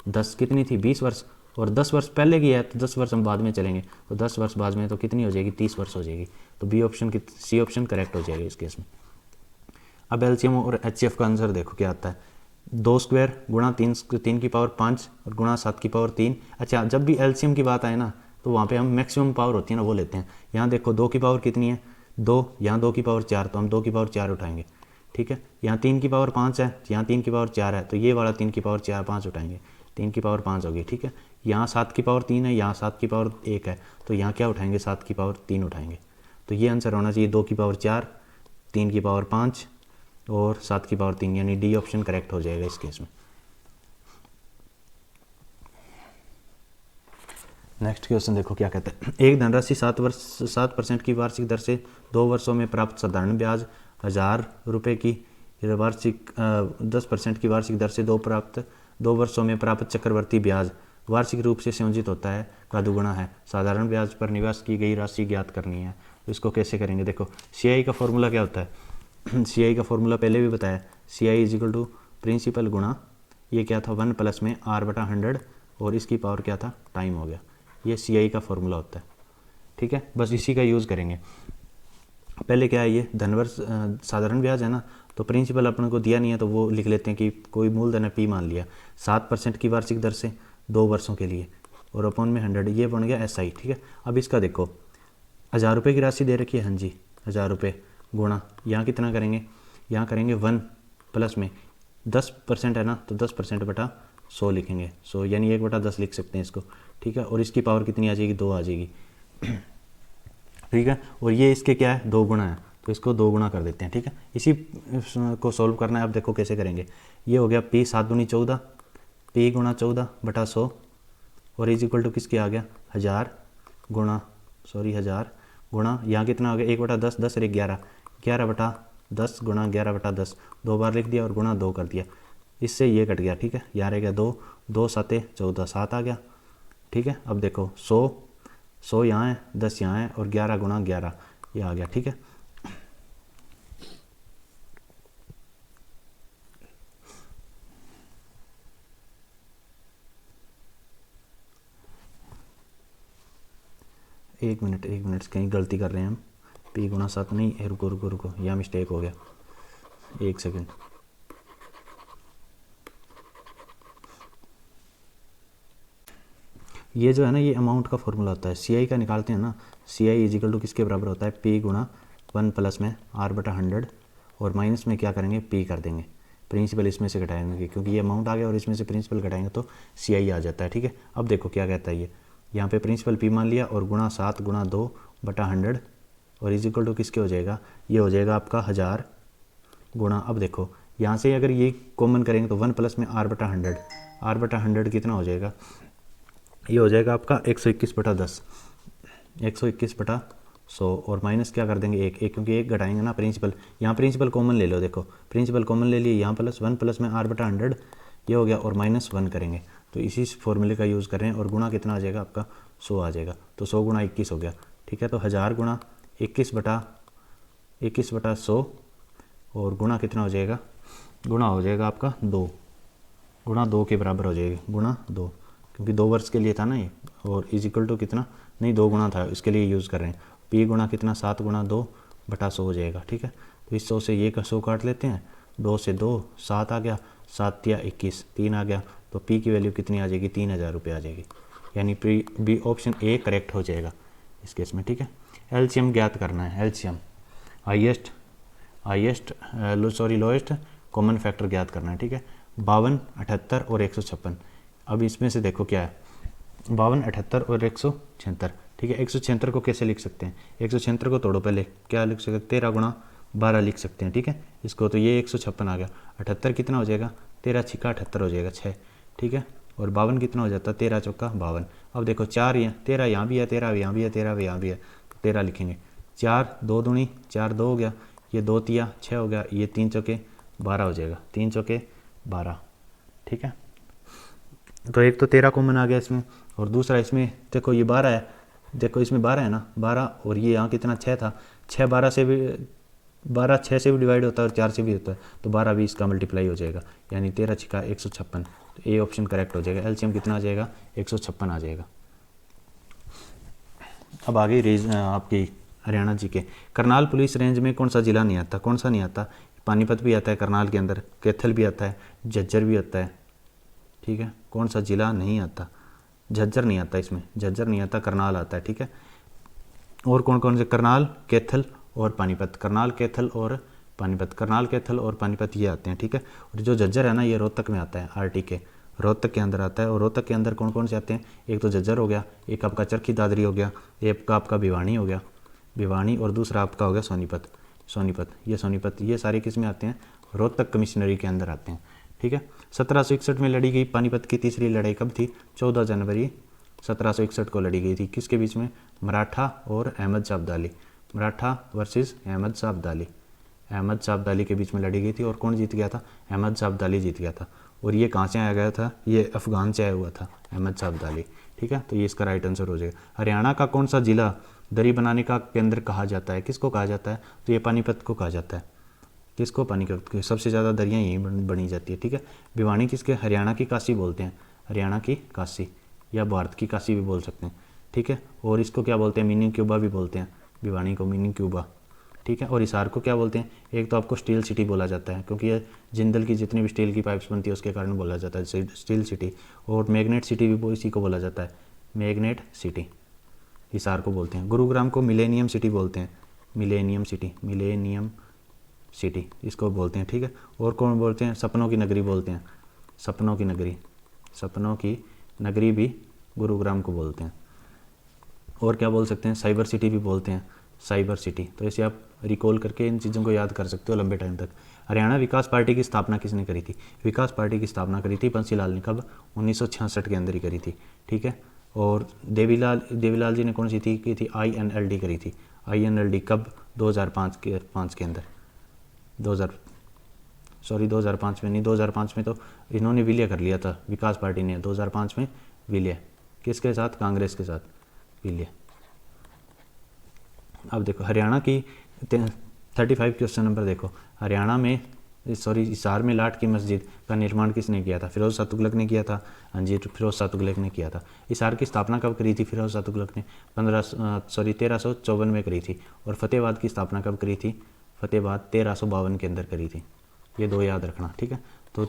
10 कितनी थी 20 वर्ष, और 10 वर्ष पहले की है तो 10 वर्ष हम बाद में चलेंगे, तो 10 वर्ष बाद में तो कितनी हो जाएगी 30 वर्ष हो जाएगी। तो बी ऑप्शन की सी ऑप्शन करेक्ट हो जाएगी इस केस में। अब एलसीएम और एचसीएफ का आंसर देखो क्या आता है, 2 स्क्वायर गुणा 3 की पावर 5 और गुणा 7 की पावर 3। अच्छा जब भी एलसीएम की बात आए ना तो वहाँ पे हम मैक्सिमम पावर होती है ना वो लेते हैं। यहाँ देखो 2 की पावर कितनी है 2, यहाँ 2 की पावर 4, तो हम 2 की पावर 4 उठाएंगे, ठीक है। यहाँ 3 की पावर 5 है, यहाँ 3 की पावर 4 है, तो ये वाला 3 की पावर 4 5 उठाएंगे, 3 की पावर 5 होगी, ठीक है। यहाँ 7 की पावर 3 है, यहाँ 7 की पावर 1 है, तो यहाँ क्या उठाएंगे 7 की पावर 3 उठाएंगे। तो ये आंसर होना चाहिए 2 की पावर 4, 3 की पावर 5 और 7 की पावर 3, यानी डी ऑप्शन करेक्ट हो जाएगा इस केस में। नेक्स्ट क्वेश्चन देखो क्या कहता है, एक धनराशि 7% की वार्षिक दर से 2 वर्षों में प्राप्त साधारण ब्याज 1000 रुपये की वार्षिक 10% की वार्षिक दर से 2 वर्षों में प्राप्त चक्रवर्ती ब्याज वार्षिक रूप से संयोजित होता है का दुगुना है। साधारण ब्याज पर निवेश की गई राशि ज्ञात करनी है। तो इसको कैसे करेंगे, देखो सीआई का फॉर्मूला क्या होता है सीआई का फॉर्मूला पहले भी बताया, CI is equal to principal गुणा ये क्या था 1 प्लस में r/100 और इसकी पावर क्या था टाइम हो गया। ये सीआई का फॉर्मूला होता है, ठीक है, बस इसी का यूज़ करेंगे। पहले क्या है, ये धनवर्ष साधारण ब्याज है ना, तो प्रिंसिपल अपन को दिया नहीं है तो वो लिख लेते हैं कि कोई मूलधन है पी मान लिया 7% की वार्षिक दर से 2 वर्षों के लिए और अपॉन में 100, ये बन गया एसआई, ठीक है। अब इसका देखो 1000 रुपये की राशि दे रखी है, हाँ जी 1000 रुपये गुणा यहाँ कितना करेंगे, यहाँ करेंगे 1 प्लस में 10% है ना, तो 10% बटा 100 लिखेंगे, 100 यानी 1/10 लिख सकते हैं इसको, ठीक है। और इसकी पावर कितनी आ जाएगी, 2 आ जाएगी, ठीक है। और ये इसके क्या है, 2 गुना है, तो इसको 2 गुना कर देते हैं, ठीक है। इसी को सॉल्व करना है, अब देखो कैसे करेंगे। ये हो गया P 7 दूनी 14, P गुणा 14/100 और इज इक्वल टू किसके आ गया, 1000 गुणा यहाँ कितना आ गया 1/10, 10 और 11, 11/10 गुणा 11/10, 2 बार लिख दिया और गुणा 2 कर दिया, इससे ये कट गया, ठीक है। यहाँ रह गया 2, 2 7 14, 7 आ गया, ठीक है। अब देखो 100 यहाँ है, 10 यहाँ है और 11 गुणा 11 ये आ गया, ठीक है। एक मिनट कहीं गलती कर रहे हैं हम, P गुणा 7 नहीं, रुको यहाँ मिस्टेक हो गया, 1 सेकेंड। ये जो है ना, ये अमाउंट का फॉर्मूला होता है, CI का निकालते हैं ना, CI इज इक्वल टू किसके बराबर होता है, P गुणा 1 प्लस में R/100 और माइनस में क्या करेंगे, P कर देंगे, प्रिंसिपल इसमें से घटाएंगे, क्योंकि ये अमाउंट आ गया और इसमें से प्रिंसिपल घटाएंगे तो CI आ जाता है, ठीक है। अब देखो क्या कहता है ये, यहाँ पे प्रिंसिपल P मान लिया और गुणा 7 गुणा 2/100 और इज इक्वल टू किसके हो जाएगा, ये हो जाएगा आपका 1000 गुणा, अब देखो यहाँ से अगर ये कॉमन करेंगे तो 1 प्लस में R/100 कितना हो जाएगा, ये हो जाएगा आपका 121/10, 121/100 और माइनस क्या कर देंगे 1, क्योंकि 1 घटाएंगे ना प्रिंसिपल, यहाँ प्रिंसिपल कॉमन ले लो, देखो प्रिंसिपल कॉमन ले लिए, यहाँ प्लस 1 प्लस में R/100 ये हो गया और -1 करेंगे, तो इसी फॉर्मूले का यूज़ कर रहे हैं। और गुणा कितना आ जाएगा आपका, 100 आ जाएगा, तो 100 गुणा 21 हो गया, ठीक है। तो 1000 गुणा 21/100 और गुणा कितना हो जाएगा, गुणा हो जाएगा आपका 2, गुणा 2 के बराबर हो जाएगी, गुणा 2, क्योंकि 2 वर्ष के लिए था ना ये, और इज इक्वल टू कितना, नहीं 2 गुणा था, इसके लिए यूज़ कर रहे हैं। P गुणा कितना, 7 गुणा 2/100 हो जाएगा, ठीक है। तो इस 100 से ये 100 काट लेते हैं, 2 से 2 7 आ गया, 7 या 21 3 आ गया, तो P की वैल्यू कितनी आ जाएगी, 3000 रुपये आ जाएगी, यानी बी ऑप्शन ए करेक्ट हो जाएगा इस केस में, ठीक है। LCM ज्ञात करना है, LCM लोएस्ट कॉमन फैक्टर ज्ञात करना है, ठीक है। 52, 78 और 156, अब इसमें से देखो क्या है, 52, 78 और 176, ठीक है। 176 को कैसे लिख सकते हैं, 176 को तोड़ो पहले, क्या लिख सकते हैं, 13 गुणा 12 लिख सकते हैं, ठीक है इसको, तो ये 156 आ गया। 78 कितना हो जाएगा, 13 छिक्का 78 हो जाएगा 6, ठीक है। और 52 कितना हो जाता है, 13 चौका 52। अब देखो 4 यहाँ, 13 यहाँ भी है, 13 यहाँ भी है, 13 यहाँ भी है, तो 13 लिखेंगे। 4 2 दूनी 4 2 हो गया, ये 2 तिया 6 हो गया, ये 3 चौके 12 हो जाएगा, 3 चौके 12, ठीक है। तो एक तो 13 कॉमन आ गया इसमें, और दूसरा इसमें देखो ये 12 है, देखो इसमें 12 है ना, 12 और ये यहाँ कितना 6 था, 6 12 से भी 12 6 से भी डिवाइड होता है और 4 से भी होता है, तो 12 भी इसका मल्टीप्लाई हो जाएगा, यानी 13 छिका 156, तो ए ऑप्शन करेक्ट हो जाएगा। LCM कितना आ जाएगा, 156 आ जाएगा। अब आगे आपकी हरियाणा जी के, करनाल पुलिस रेंज में कौन सा जिला नहीं आता, कौन सा नहीं आता, पानीपत भी आता है करनाल के अंदर, कैथल भी आता है, झज्जर भी आता है, ठीक है। कौन सा जिला नहीं आता, झज्जर नहीं आता, इसमें झज्जर नहीं आता, करनाल आता है, ठीक है। और कौन कौन से, करनाल, कैथल और पानीपत, करनाल कैथल और पानीपत, करनाल कैथल और पानीपत ये आते हैं, ठीक है। और जो झज्जर है ना, ये रोहतक में आता है, RT के रोहतक के अंदर आता है। और रोहतक के अंदर कौन कौन से आते हैं, एक तो झज्जर हो गया, एक आपका चरखी दादरी हो गया, एक आपका भिवानी हो गया, भिवानी, और दूसरा आपका हो गया सोनीपत, सोनीपत, ये सारे किस में आते हैं, रोहतक कमिश्नरी के अंदर आते हैं, ठीक है। 1761 में लड़ी गई पानीपत की तीसरी लड़ाई कब थी, 14 जनवरी 1761 को लड़ी गई थी, किसके बीच में, मराठा और अहमद शाह अब्दाली, मराठा वर्सेस अहमद शाह अब्दाली, अहमद शाह अब्दाली के बीच में लड़ी गई थी। और कौन जीत गया था, अहमद शाह अब्दाली जीत गया था। और ये कहाँ से आया गया था, ये अफगान से आया हुआ था अहमद शाह अब्दाली, ठीक है। तो ये इसका राइट आंसर हो जाएगा। हरियाणा का कौन सा जिला दरी बनाने का केंद्र कहा जाता है, किसको कहा जाता है, तो ये पानीपत को कहा जाता है, किसको, पानीपत, सबसे ज़्यादा दरियाँ यहीं बनी जाती है, ठीक है। भिवानी किसके, हरियाणा की काशी बोलते हैं, हरियाणा की काशी या भारत की काशी भी बोल सकते हैं, ठीक है। और इसको क्या बोलते हैं, मिनी क्यूबा भी बोलते हैं, भिवानी को मिनी क्यूबा, ठीक है। और हिसार को क्या बोलते हैं, एक तो आपको स्टील सिटी बोला जाता है, क्योंकि ये जिंदल की जितनी भी स्टील की पाइप्स बनती है उसके कारण बोला जाता है स्टील सिटी। और मैग्नेट सिटी भी इसी को बोला जाता है, मैग्नेट सिटी हिसार को बोलते हैं। गुरुग्राम को मिलेनियम सिटी बोलते हैं, मिलेनियम सिटी इसको बोलते हैं, ठीक है। और कौन बोलते हैं, सपनों की नगरी बोलते हैं, सपनों की नगरी, सपनों की नगरी भी गुरुग्राम को बोलते हैं। और क्या बोल सकते हैं, साइबर सिटी भी बोलते हैं, साइबर सिटी। तो ऐसे आप रिकॉल करके इन चीज़ों को याद कर सकते हो लंबे टाइम तक। हरियाणा विकास पार्टी की स्थापना किसने करी थी? विकास पार्टी की स्थापना करी थी बंसीलाल ने। कब? 1966 के अंदर ही करी थी, ठीक है। और देवीलाल जी ने कौन सी की थी? INLD करी थी। INLD कब? 2005 के अंदर। 2005 में नहीं, 2005 में तो इन्होंने विलय कर लिया था, विकास पार्टी ने 2005 में विलय। किसके साथ? कांग्रेस के साथ विलय। अब देखो हरियाणा की 35 क्वेश्चन नंबर देखो। हरियाणा में हिसार में लाट की मस्जिद का निर्माण किसने किया था? फिरोज शाह तुगलक ने किया था। हाँ जी, फिरोज शाह तुगलक ने किया था। हिसार की स्थापना कब करी थी फिरोज शाह तुगलक ने? 1354 में करी थी। और फतेहाबाद की स्थापना कब करी थी? फतेहाबाद 1352 के अंदर करी थी। ये दो याद रखना, ठीक है। तो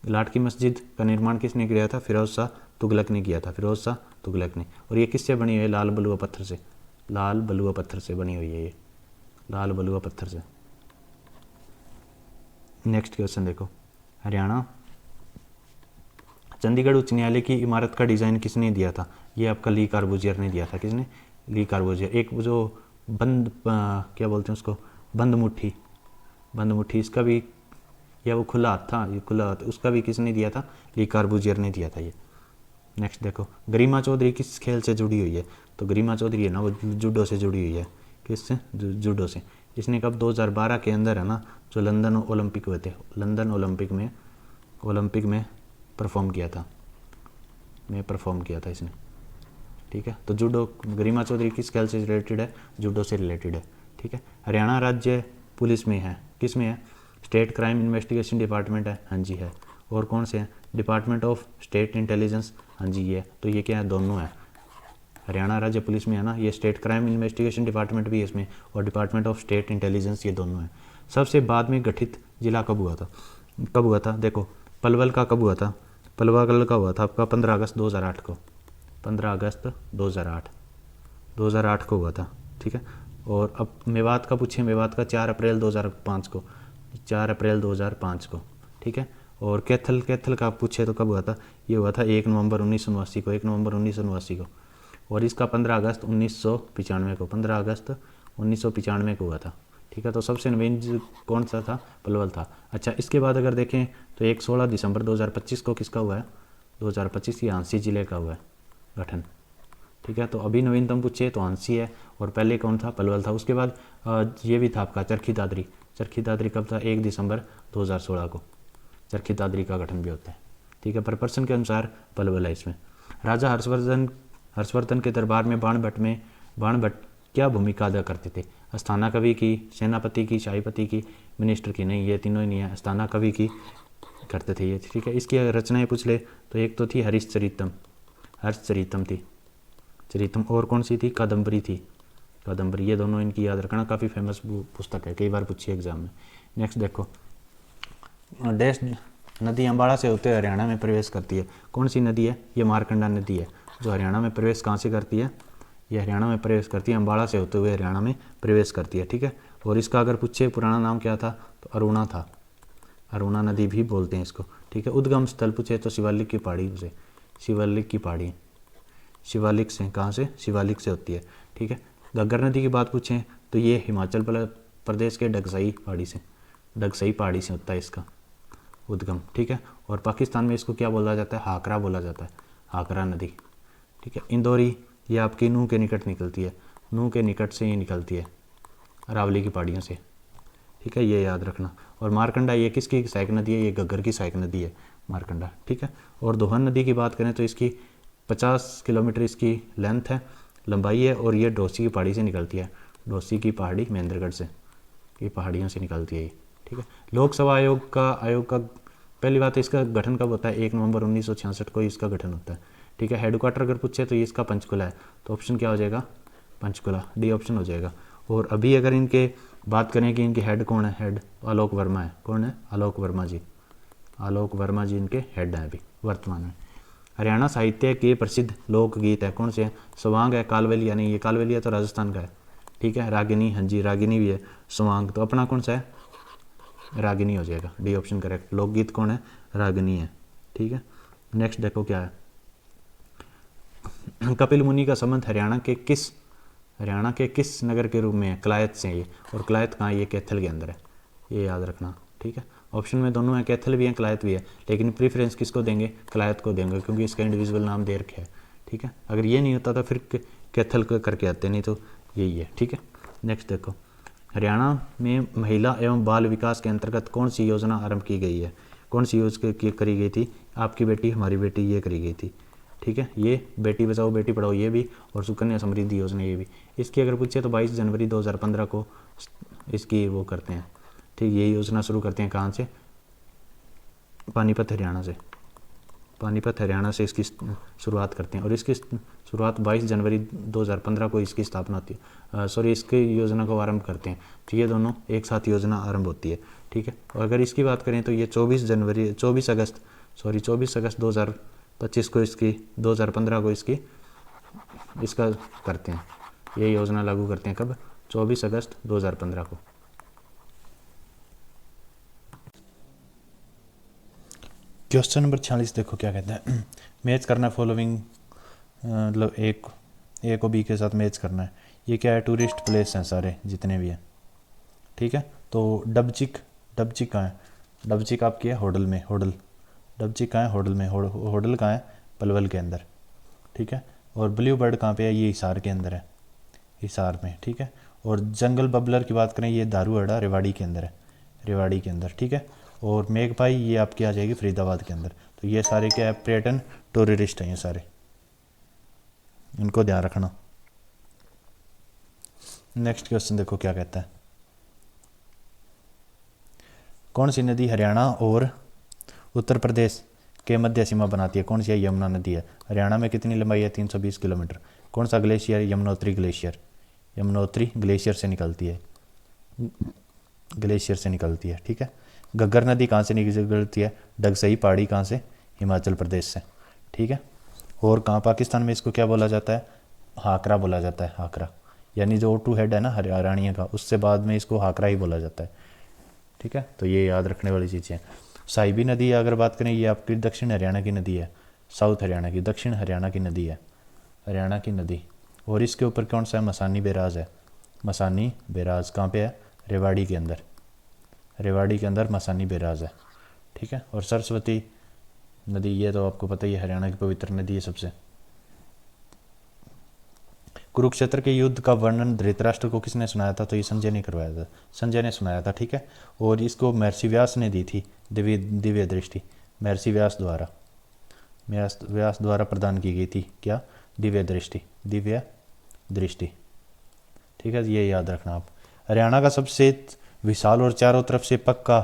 लाट की मस्जिद का निर्माण किसने किया था? फिरोज शाह तुगलक ने किया था, फिरोज शाह तुगलक ने। और ये किससे बनी हुई है? लाल बलुआ पत्थर से। लाल बलुआ पत्थर से बनी हुई है ये, लाल बलुआ पत्थर से। नेक्स्ट क्वेश्चन देखो। हरियाणा चंडीगढ़ उच्च न्यायालय की इमारत का डिज़ाइन किसने दिया था? ये आपका ली कार्बूजियर ने दिया था। किसने? ली कार्बूजियर। एक जो बंद क्या बोलते हैं उसको, बंद मुट्ठी, इसका भी, या वो खुला हाथ था, ये खुला हाथ, उसका भी किसने दिया था? ली कार्बूजियर ने दिया था ये। नेक्स्ट देखो, गरिमा चौधरी किस खेल से जुड़ी हुई है? तो गरिमा चौधरी है ना, वो जूडो से जुड़ी हुई है। किससे? जूडो से। इसने कब? 2012 के अंदर है ना, जो लंदन ओलंपिक हुए थे, लंदन ओलंपिक में परफॉर्म किया था, इसने, ठीक है। तो जूडो, गरिमा चौधरी किस खेल से रिलेटेड है? जूडो से रिलेटेड है, ठीक है। हरियाणा राज्य पुलिस में है, किस में है? स्टेट क्राइम इन्वेस्टिगेशन डिपार्टमेंट है, हाँ जी है। और कौन से हैं? डिपार्टमेंट ऑफ स्टेट इंटेलिजेंस, हाँ जी ये। तो ये क्या है? दोनों है। हरियाणा राज्य पुलिस में है ना, ये स्टेट क्राइम इन्वेस्टिगेशन डिपार्टमेंट भी है इसमें, और डिपार्टमेंट ऑफ स्टेट इंटेलिजेंस, ये दोनों है। सबसे बाद में गठित जिला कब हुआ था? देखो, पलवल का कब हुआ था? पलवल का हुआ था आपका 15 अगस्त 2008 को। 15 अगस्त 2008 को हुआ था, ठीक है। और अब मेवात का पूछे, मेवात का 4 अप्रैल 2005 को, 4 अप्रैल 2005 को, ठीक है। और कैथल का पूछे तो कब हुआ था? ये हुआ था 1 नवंबर 1989 को, 1 नवंबर 1989 को। और इसका 15 अगस्त 1995 को, 15 अगस्त 1995 को हुआ था, ठीक है। तो सबसे नवीन कौन सा था? पलवल था। अच्छा, इसके बाद अगर देखें तो एक 16 दिसंबर 2025 को किसका हुआ है? 2025 की हांसी जिले का हुआ है गठन, ठीक है। तो अभी नवीनतम पूछे तो हांसी है, और पहले कौन था? पलवल था। उसके बाद ये भी था आपका चरखी दादरी। चरखी दादरी कब था? 1 दिसंबर 2016 को चरखी दादरी का गठन भी होता है, ठीक है। पर पर्सन के अनुसार पलवल है इसमें। राजा हर्षवर्धन के दरबार में बाणभट्ट क्या भूमिका अदा करते थे? अस्थाना कवि की, सेनापति की, शाहीपति की, मिनिस्टर की? नहीं, ये तीनों ही नहीं है, अस्थाना कवि की करते थे ये, ठीक है। इसकी रचनाएं पूछ ले तो एक तो थी हर्षचरितम थी चरितम, और कौन सी थी? कादम्बरी थी, कादम्बरी। ये दोनों इनकी याद रखना, काफ़ी फेमस पुस्तक है, कई बार पूछी एग्जाम में। नेक्स्ट देखो, डैश नदी अम्बाड़ा से होते हुए हरियाणा में प्रवेश करती है। कौन सी नदी है? ये मारकंडा नदी है, जो हरियाणा में प्रवेश कहाँ से करती है? ये हरियाणा में प्रवेश करती है, अम्बाड़ा से होते हुए हरियाणा में प्रवेश करती है, ठीक है। और इसका अगर पूछे पुराना नाम क्या था, तो अरुणा था, अरुणा नदी भी बोलते हैं इसको, ठीक है। उद्गम स्थल पूछे तो शिवालिक की पहाड़ी से, शिवालिक की पहाड़ी, शिवालिक से, कहाँ से? शिवालिक से होती है, ठीक है। घग्गर नदी की बात पूछें तो ये हिमाचल प्रदेश के डगसई पहाड़ी से होता है इसका उद्गम, ठीक है। और पाकिस्तान में इसको क्या बोला जाता है? हाकरा बोला जाता है, हाकरा नदी, ठीक है। इंदौरी ये आपकी नूह के निकट निकलती है, नूह के निकट से ये निकलती है, अरावली की पहाड़ियों से, ठीक है, ये याद रखना। और मारकंडा ये किसकी सहायक नदी है? ये घग्गर की सहायक नदी है मारकंडा, ठीक है। और दोहन नदी की बात करें तो इसकी 50 किलोमीटर इसकी लेंथ है, लंबाई है, और ये डोसी की पहाड़ी से निकलती है, डोसी की पहाड़ी महेंद्रगढ़ से, ये पहाड़ियों से निकलती है ये, ठीक है। लोकसभा आयोग का पहली बात इसका गठन कब होता है? 1 नवंबर 1966 को इसका गठन होता है, ठीक है। हेडक्वार्टर अगर पूछे तो ये इसका पंचकुला है, तो ऑप्शन क्या हो जाएगा? पंचकुला, डी ऑप्शन हो जाएगा। और अभी अगर इनके बात करें कि इनके हेड कौन है? हेड आलोक वर्मा है। कौन है? आलोक वर्मा जी, आलोक वर्मा जी इनके हेड हैं अभी वर्तमान में। हरियाणा साहित्य के प्रसिद्ध लोकगीत है, कौन से हैं? स्वांग है, कालवेलिया नहीं, ये कालवेलिया तो राजस्थान का है, ठीक है। रागिनी, हाँ जी रागिनी भी है, स्वांग तो अपना कौन सा है? रागिनी हो जाएगा, डी ऑप्शन करेक्ट। लोकगीत कौन है? रागिनी है, ठीक है। नेक्स्ट देखो क्या है, कपिल मुनि का संबंध हरियाणा के किस नगर के रूप में है? कलायत से है ये, और कलायत कहाँ है? ये कैथल के अंदर है, ये याद रखना, ठीक है। ऑप्शन में दोनों है, कैथल भी है कलायत भी है, लेकिन प्रीफरेंस किसको देंगे? कलायत को देंगे, क्योंकि इसका इंडिविजुअल नाम दे रखे है, ठीक है। अगर ये नहीं होता तो फिर कैथल करके आते, नहीं तो यही है, ठीक है। नेक्स्ट देखो, हरियाणा में महिला एवं बाल विकास के अंतर्गत कौन सी योजना आरंभ की गई है? कौन सी करी गई थी? आपकी बेटी हमारी बेटी, ये करी गई थी, ठीक है। ये बेटी बचाओ बेटी पढ़ाओ ये भी, और सुकन्या समृद्धि योजना ये भी। इसकी अगर पूछे तो 22 जनवरी 2015 को इसकी वो करते हैं, ठीक। ये योजना शुरू करते हैं कहाँ से? पानीपत हरियाणा से इसकी शुरुआत करते हैं, और इसकी शुरुआत 22 जनवरी 2015 को इसकी स्थापना होती है, इसकी योजना को आरंभ करते हैं। तो ये दोनों एक साथ योजना आरंभ होती है, ठीक है। और अगर इसकी बात करें तो ये 24 अगस्त 2025 को इसकी 2015 को इसका करते हैं, ये योजना लागू करते हैं। कब? 24 अगस्त 2015 को।
क्वेश्चन नंबर 46 देखो क्या कहता है, मैच करना फॉलोइंग, मतलब ए को बी के साथ मैच करना है। ये क्या है? टूरिस्ट प्लेस हैं सारे जितने भी हैं, ठीक है। तो डबचिक कहाँ है? डबचिक आपकी है होडल में, डबचिक कहाँ है? होडल में। होडल कहाँ है? पलवल के अंदर, ठीक है। और ब्लू बर्ड कहाँ पे है? ये हिसार के अंदर है, हिसार में, ठीक है। और जंगल बबलर की बात करें, ये दारूहड़ा रेवाड़ी के अंदर है, ठीक है। और मेघपाई ये आपकी आ जाएगी फरीदाबाद के अंदर। तो ये सारे क्या है? पर्यटन टूरिस्ट हैं ये सारे, इनको ध्यान रखना। नेक्स्ट क्वेश्चन देखो क्या कहता है, कौन सी नदी हरियाणा और उत्तर प्रदेश के मध्य सीमा बनाती है? कौन सी है? यमुना नदी है। हरियाणा में कितनी लंबाई है? 320 किलोमीटर। कौन सा ग्लेशियर? यमुनोत्री ग्लेशियर से निकलती है, ठीक है। घग्गर नदी कहाँ से निकलती है? डगसई पहाड़ी कहाँ से? हिमाचल प्रदेश से, ठीक है। और कहाँ पाकिस्तान में इसको क्या बोला जाता है? हाकरा बोला जाता है, हाकरा, यानी जो O2 हेड है ना हरियाणा का, उससे बाद में इसको हाकरा ही बोला जाता है, ठीक है। तो ये याद रखने वाली चीज़ें हैं। साहिबी नदी अगर बात करें, ये आपकी दक्षिण हरियाणा की नदी है, साउथ हरियाणा की, दक्षिण हरियाणा की नदी है, हरियाणा की नदी। और इसके ऊपर कौन सा है? मसानी बैराज है। मसानी बैराज कहाँ पे है? रेवाड़ी के अंदर मसानी बैराज है, ठीक है। और सरस्वती नदी, ये तो आपको पता ही है, हरियाणा की पवित्र नदी है सबसे। कुरुक्षेत्र के युद्ध का वर्णन धृतराष्ट्र को किसने सुनाया था? तो ये संजय ने करवाया था, संजय ने सुनाया था, ठीक है। और इसको महर्षि व्यास ने दी थी दिव्य दृष्टि, महर्षि व्यास द्वारा प्रदान की गई थी, क्या? दिव्य दृष्टि, ठीक है। ये याद रखना आप। हरियाणा का सबसे विशाल और चारों तरफ से पक्का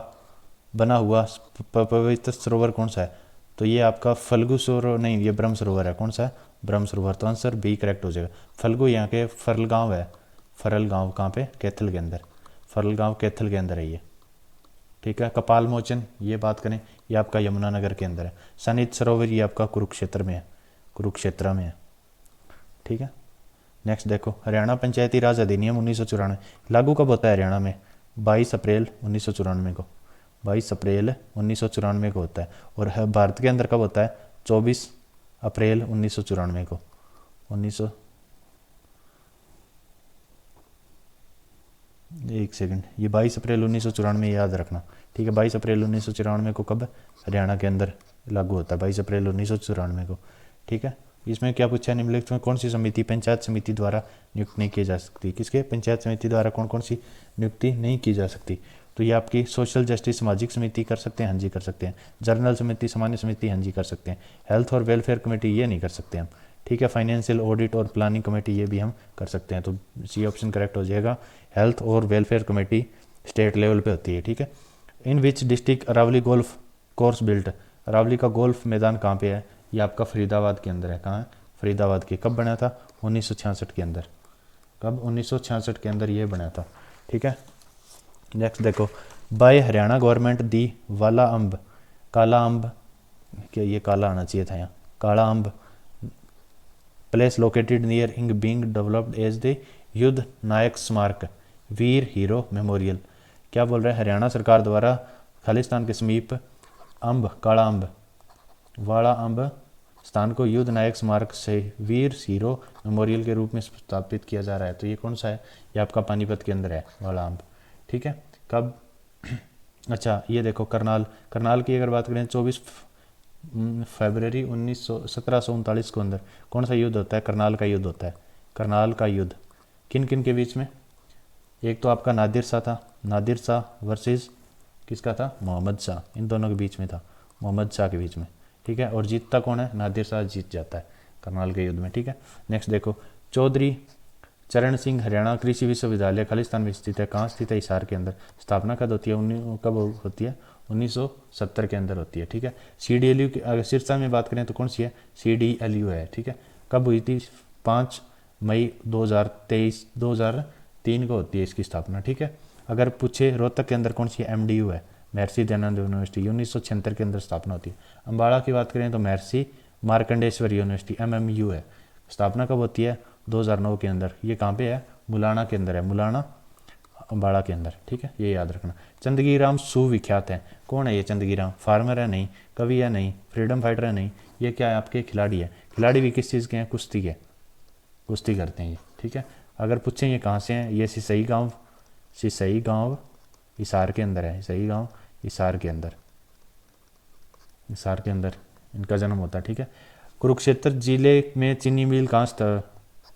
बना हुआ पवित्र सरोवर कौन सा है? तो ये आपका फल्गु सरोवर नहीं, ये ब्रह्म सरोवर है। कौन सा है? ब्रह्म सरोवर। तो आंसर बी करेक्ट हो जाएगा। फल्गु यहाँ के फरल गांव है, फरल गांव कहाँ पे? कैथल के अंदर, फरल गांव कैथल के अंदर है ये, ठीक है। कपाल मोचन ये बात करें, ये आपका यमुनानगर के अंदर है। सनित सरोवर ये आपका कुरुक्षेत्र में है, ठीक है। नेक्स्ट देखो, हरियाणा पंचायती राज अधिनियम 1994 लागू कब होता है हरियाणा में? 22 अप्रैल 1994 को, 22 अप्रैल 1994 को होता है। और भारत के अंदर कब होता है? 24 अप्रैल 1994 को। एक सेकंड, ये 22 अप्रैल 1994 याद रखना, ठीक है। 22 अप्रैल 1994 को कब हरियाणा के अंदर लागू होता है? 22 अप्रैल 1994 को, ठीक है। इसमें क्या पूछा है? निम्नलिखित में कौन सी समिति पंचायत समिति द्वारा नियुक्त नहीं की जा सकती? किसके? पंचायत समिति द्वारा कौन सी नियुक्ति नहीं की जा सकती? तो ये आपकी सोशल जस्टिस सामाजिक समिति कर सकते हैं, हाँ जी कर सकते हैं। जर्नल समिति, सामान्य समिति, हाँ जी कर सकते हैं। हेल्थ और वेलफेयर कमेटी ये नहीं कर सकते हम, ठीक है। फाइनेंशियल ऑडिट और प्लानिंग कमेटी ये भी हम कर सकते हैं। तो सी ऑप्शन करेक्ट हो जाएगा। हेल्थ और वेलफेयर कमेटी स्टेट लेवल पे होती है, ठीक है। In which district Aravalli golf course built? Aravalli का गोल्फ मैदान कहाँ पे है? ये आपका फरीदाबाद के अंदर है। कहाँ है? फरीदाबाद के। कब बना था? 1966 के अंदर। कब? 1966 के अंदर ये बना था, ठीक है। नेक्स्ट देखो, बाय हरियाणा गवर्नमेंट दी वाला अम्ब, काला अम्ब, क्या ये काला आना चाहिए था यहाँ, काला अम्ब प्लेस लोकेटेड नियर इंग बीइंग डेवलप्ड एज द युद्ध नायक स्मारक वीर हीरो मेमोरियल। क्या बोल रहे हैं? हरियाणा सरकार द्वारा खालिस्तान के समीप अम्ब, काला अम्ब
वाला अंब स्थान को युद्ध नायक स्मारक से वीर हीरो मेमोरियल के रूप में स्थापित किया जा रहा है। तो ये कौन सा है? ये आपका पानीपत के अंदर है वाला अंब, ठीक है। कब? अच्छा ये देखो करनाल, करनाल की अगर बात करें 24 फरवरी 1739 को अंदर कौन सा युद्ध होता है? करनाल का युद्ध होता है। करनाल का युद्ध किन किन के बीच में? एक तो आपका नादिर शाह था, नादिर शाह वर्सेस किसका था? मोहम्मद शाह, इन दोनों के बीच में था, मोहम्मद शाह के बीच में, ठीक है। और जीतता कौन है? नादिर शाह जीत जाता है करनाल के युद्ध में, ठीक है। नेक्स्ट देखो चौधरी चरण सिंह हरियाणा कृषि विश्वविद्यालय खालिस्तान में स्थित है। कहाँ स्थित है? हिसार के अंदर। स्थापना कब होती है? कब होती है? 1970 के अंदर होती है, ठीक है। CDLU की अगर सिरसा में बात करें तो कौन सी है? CDLU है, ठीक है। कब हुई थी? 5 मई 2003 को होती है इसकी स्थापना, ठीक है। अगर पूछे रोहतक के अंदर कौन सी है? MDU है, महर्षि दयानंद यूनिवर्सिटी, 1976 के अंदर स्थापना होती है। अम्बाड़ा की बात करें तो महर्षि मार्कंडेश्वर यूनिवर्सिटी, MMU है। स्थापना कब होती है? 2009 के अंदर। ये कहाँ पे है? मुलाना के अंदर है, मुलाना अम्बाड़ा के अंदर, ठीक है, ये याद रखना। चंदगी राम सुविख्यात है। कौन है ये चंदगी राम? फार्मर है? नहीं। कवि है? नहीं। फ्रीडम फाइटर है? नहीं। ये क्या है? आपके खिलाड़ी है। खिलाड़ी भी किस चीज़ के हैं? कुश्ती के, कुश्ती करते हैं ये, ठीक है। अगर पूछें ये कहाँ से हैं? ये सिसई गाँव हिसार के अंदर है, सिसई गाँव हिसार के अंदर, हिसार के अंदर इनका जन्म होता है, ठीक है। कुरुक्षेत्र जिले में चीनी मिल कहाँ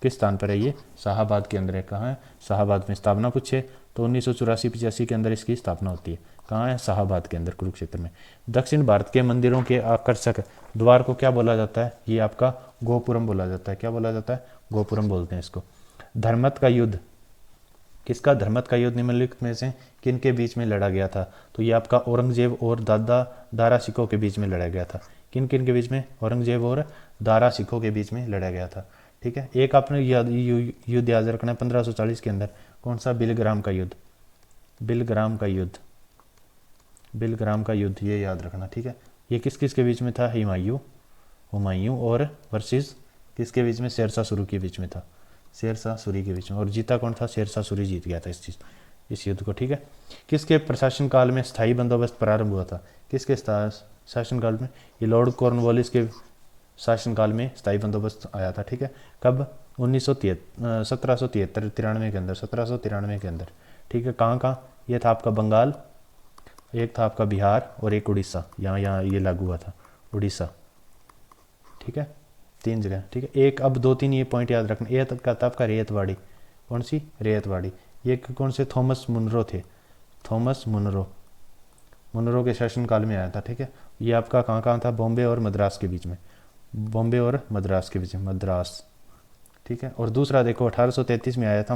किस स्थान पर है? ये शाहाबाद के अंदर है। कहाँ है? शाहाबाद में। स्थापना पूछे तो 1984-85 के अंदर इसकी स्थापना होती है। कहाँ है? शाहाबाद के अंदर, कुरुक्षेत्र में। दक्षिण भारत के मंदिरों के आकर्षक द्वार को क्या बोला जाता है? ये आपका गोपुरम बोला जाता है। क्या बोला जाता है? गोपुरम बोलते हैं इसको। धर्मत का युद्ध किसका? धर्मत का युद्ध निम्नलिखित में से किन के बीच में लड़ा गया था? तो ये आपका औरंगजेब और दारा सिखों के बीच में लड़ा गया था। किन किन के बीच में? औरंगजेब और दारा सिखों के बीच में लड़ा गया था, ठीक है। एक आपने युद्ध याद रखना है 1540 के अंदर। कौन सा? बिलग्राम का युद्ध, बिलग्राम का युद्ध, बिलग्राम का युद्ध, ये याद रखना, ठीक है। ये किस किस के बीच में था? हुमायूं और वर्सेस किसके बीच में? शेरशाह सूरी के बीच में था, शेरशाह सूरी के बीच में। और जीता कौन था? शेरशाह सूरी जीत गया था इस युद्ध को, ठीक है। किसके प्रशासन काल में स्थायी बंदोबस्त प्रारंभ हुआ था? किसके शासनकाल में? ये लॉर्ड कॉर्नवालिस के शासनकाल में स्थायी बंदोबस्त आया था, ठीक है। कब? 1793 के अंदर, 1793 के अंदर, ठीक है। कहाँ कहाँ? ये था आपका बंगाल, एक था आपका बिहार और एक उड़ीसा, यहाँ ये लागू हुआ था, उड़ीसा, ठीक है। 3 जगह, ठीक है। एक अब 2-3 ये पॉइंट याद रखना। ये का था आपका रेतवाड़ी। कौन सी? रेतवाड़ी। ये कौन से? थॉमस मुनरो थे, थॉमस मुनरो के शासनकाल में आया था, ठीक है। ये आपका कहाँ कहाँ था? बॉम्बे और मद्रास के बीच में, बॉम्बे और मद्रास के बीच में, मद्रास, ठीक है। और दूसरा देखो 1833 में आया था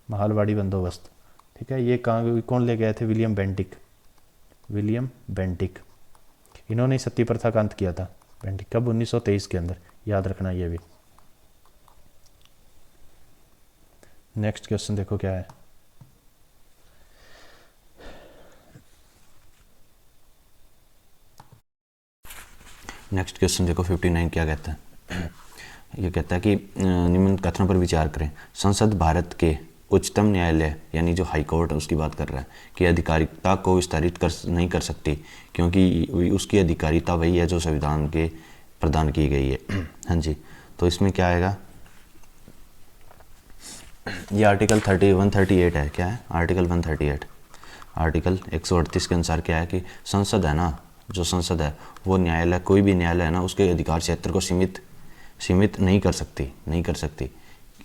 महालवाड़ी बंदोबस्त, ठीक है। ये कौन ले गए थे? विलियम बेंटिक, इन्होंने सती प्रथा का अंत किया था। बेंटिक कब? 1923 के अंदर, याद रखना ये भी। नेक्स्ट क्वेश्चन देखो क्या है।
नेक्स्ट क्वेश्चन देखो 59 क्या कहता है। ये कहता है कि निम्न कथनों पर विचार करें। संसद भारत के उच्चतम न्यायालय यानी जो हाई कोर्ट है उसकी बात कर रहा है कि अधिकारिता को विस्तारित नहीं कर सकती, क्योंकि उसकी अधिकारिता वही है जो संविधान के प्रदान की गई है। हाँ जी, तो इसमें क्या आएगा? ये आर्टिकल 138 है। क्या है? आर्टिकल 138, आर्टिकल 138 के अनुसार क्या है कि संसद है ना, जो संसद है वो न्यायालय, कोई भी न्यायालय है ना, उसके अधिकार क्षेत्र को सीमित नहीं कर सकती,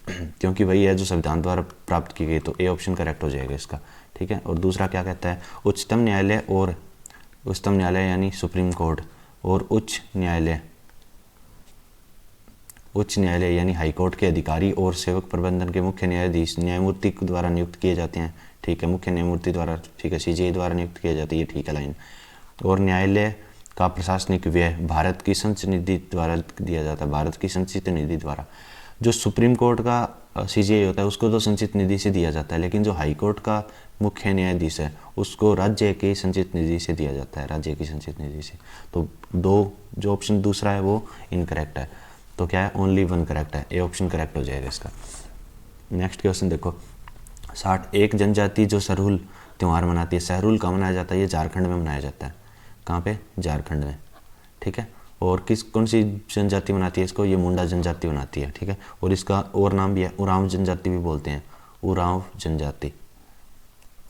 क्योंकि वही है जो संविधान द्वारा प्राप्त की गई। तो ए ऑप्शन करेक्ट हो जाएगा इसका, ठीक है। और दूसरा क्या कहता है? उच्चतम न्यायालय यानी सुप्रीम कोर्ट और उच्च न्यायालय यानी हाई कोर्ट के अधिकारी और सेवक प्रबंधन के मुख्य न्यायाधीश न्यायमूर्ति द्वारा नियुक्त किए जाते हैं, ठीक है। मुख्य न्यायमूर्ति द्वारा, ठीक है, CJI द्वारा नियुक्त किए जाते हैं, ठीक है लाइन। और न्यायालय का प्रशासनिक व्यय भारत की संचित निधि द्वारा दिया जाता है, भारत की संचित निधि द्वारा। जो सुप्रीम कोर्ट का CJI होता है उसको तो संचित निधि से दिया जाता है, लेकिन जो हाई कोर्ट का मुख्य न्यायाधीश है उसको राज्य की संचित निधि से दिया जाता है, राज्य की संचित निधि से। तो जो ऑप्शन दूसरा है वो इनकरेक्ट है। तो क्या है? ओनली 1 करेक्ट है, ए ऑप्शन करेक्ट हो जाएगा इसका। नेक्स्ट क्वेश्चन देखो 60। एक जनजाति जो सरहुल त्यौहार मनाती है, सरहुल कहाँ मनाया जाता है? ये झारखंड में मनाया जाता है। कहाँ पे, झारखंड में, ठीक है। और कौन सी जनजाति बनाती है इसको, ये मुंडा जनजाति बनाती है, ठीक है। और इसका और नाम भी है, उरांव जनजाति भी बोलते हैं, उरांव जनजाति,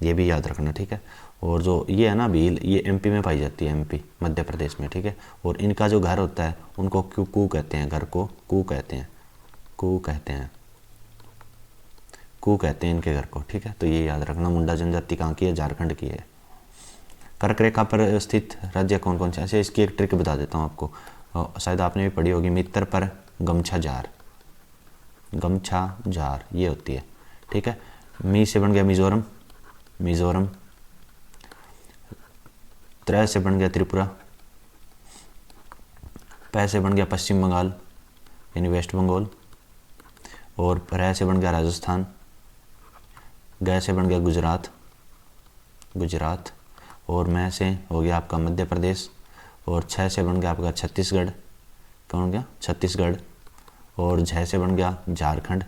ये भी याद रखना, ठीक है। और जो ये है ना भील, ये एमपी में पाई जाती है, एमपी मध्य प्रदेश में, ठीक है। और इनका जो घर होता है उनको कू कहते हैं, घर को कू कहते हैं, कू कहते हैं, कू कहते हैं इनके घर को, ठीक है। तो ये याद रखना, मुंडा जनजाति कहाँ की है, झारखंड की है। कर्क रेखा पर स्थित राज्य कौन कौन से, ऐसे इसकी एक ट्रिक बता देता हूँ आपको, शायद आपने भी पढ़ी होगी, मित्र पर गमछा जार, गमछा जार ये होती है, ठीक है। मी से बन गया मिजोरम, मिजोरम, त्रै से बन गया त्रिपुरा, पै से बन गया पश्चिम बंगाल यानी वेस्ट बंगाल, और रै से बन गया राजस्थान, गै से बन गया गुजरात, गुजरात, और मैं से हो गया आपका मध्य प्रदेश, और छः से बन गया आपका छत्तीसगढ़, कौन हो गया, छत्तीसगढ़, और झ से बन गया झारखंड,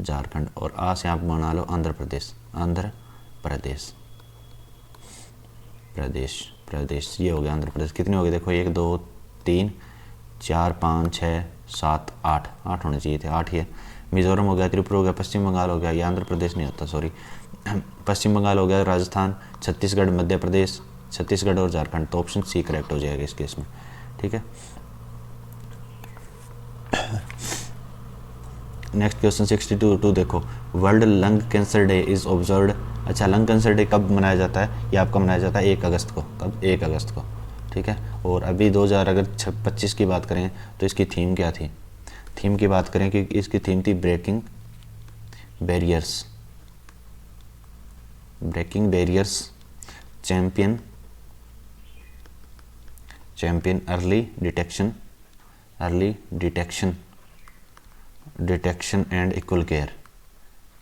झारखंड, और आ से आप बना लो आंध्र प्रदेश, आंध्र प्रदेश, प्रदेश, प्रदेश, ये हो गया आंध्र प्रदेश। कितने हो गए देखो, 1 2 3 4 5 6 7 8, 8 होने चाहिए थे, 8 ही है। मिजोरम हो गया, त्रिपुरा हो गया, पश्चिम बंगाल हो गया, ये आंध्र प्रदेश नहीं होता, सॉरी, पश्चिम बंगाल हो गया, राजस्थान, छत्तीसगढ़, मध्य प्रदेश, छत्तीसगढ़ और झारखंड। तो ऑप्शन सी करेक्ट हो जाएगा इस केस में, ठीक है। नेक्स्ट क्वेश्चन 62 देखो, world lung cancer day is observed, अच्छा लंग कैंसर डे कब मनाया जाता है, ये आपका मनाया जाता है 1 अगस्त को, कब, 1 अगस्त को, ठीक है। और अभी 2025 की बात करें तो इसकी थीम क्या थी, थीम की बात करें कि इसकी थीम थी breaking barriers, breaking barriers, champion, champion early detection, early detection, detection and equal care,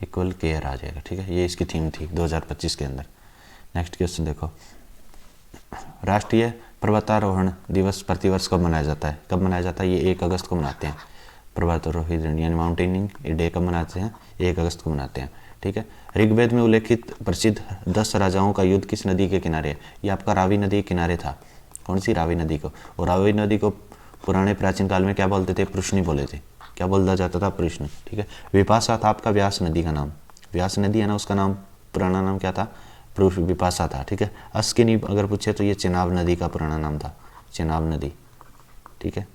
equal care आ जाएगा, ठीक है। ये इसकी थीम थी 2025 के अंदर। नेक्स्ट क्वेश्चन देखो, राष्ट्रीय पर्वतारोहण दिवस प्रतिवर्ष कब मनाया जाता है, कब मनाया जाता है, ये 1 अगस्त को मनाते हैं। पर्वतारोही दिन यानी माउंटेनिंग डे कब मनाते हैं, 1 अगस्त को मनाते हैं, ठीक है। ऋग्वेद में उल्लेखित प्रसिद्ध 10 राजाओं का युद्ध किस नदी के किनारे है, ये आपका रावी नदी के किनारे था, कौन सी, रावी नदी को। और रावी नदी को पुराने प्राचीन काल में क्या बोलते थे, पृष्णी बोले थे, क्या बोला जाता था, पृष्ण, ठीक है। विपाशा था आपका व्यास नदी का नाम, व्यास नदी है ना, उसका नाम पुराना नाम क्या था, विपाशा था, ठीक है। अस्किनी अगर पूछे तो ये चेनाब नदी का पुराना नाम था, चेनाब नदी, ठीक है।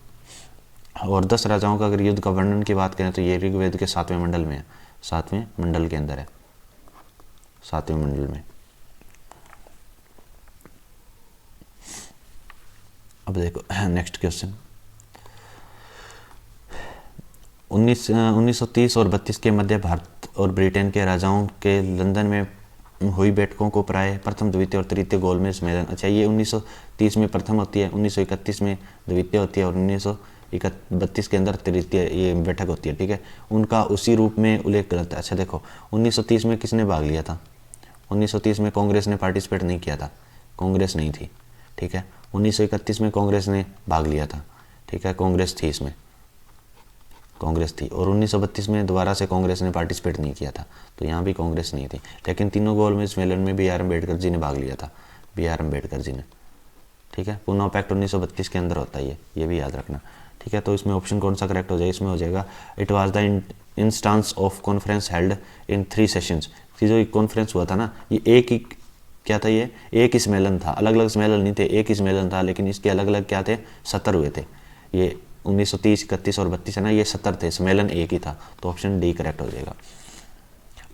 और 10 राजाओं का अगर युद्ध का वर्णन की बात करें तो ये ऋग्वेद के 7वें मंडल में है, 7वें मंडल के अंदर है, 7वें मंडल में। अब देखो नेक्स्ट क्वेश्चन, 1930 और 32 के मध्य भारत और ब्रिटेन के राजाओं के लंदन में हुई बैठकों को प्राय प्रथम, द्वितीय और तृतीय गोलमेज सम्मेलन, अच्छा ये 1930 में प्रथम होती है, 1931 में द्वितीय होती है, और 1932 के अंदर तृतीय ये बैठक होती है, ठीक है। उनका उसी रूप में उल्लेख गलत है। अच्छा देखो 1930 में किसने भाग लिया था, 1930 में कांग्रेस ने पार्टिसिपेट नहीं किया था, कांग्रेस नहीं थी, ठीक है। 1931 में कांग्रेस ने भाग लिया था, ठीक है, कांग्रेस थी इसमें, कांग्रेस थी। और 1932 में दोबारा से कांग्रेस ने पार्टिसिपेट नहीं किया था, तो यहाँ भी कांग्रेस नहीं थी। लेकिन तीनों गोलमेज सम्मेलन में बी आर अम्बेडकर जी ने भाग लिया था, बी आर अम्बेडकर जी ने, ठीक है। पूना पैक्ट 1932 के अंदर होता है ये भी याद रखना, ठीक है। तो इसमें ऑप्शन कौन सा करेक्ट हो जाएगा, इसमें हो जाएगा it was the instance of conference held in 3 sessions, जो कॉन्फ्रेंस हुआ था ना, ये एक ही क्या था, ये एक ही सम्मेलन था, अलग अलग सम्मेलन नहीं थे, एक ही सम्मेलन था, लेकिन इसके अलग अलग क्या थे, 70 हुए थे। ये 1930, 31 और 32 है ना, ये 70 थे, सम्मेलन एक ही था, तो ऑप्शन डी करेक्ट हो जाएगा।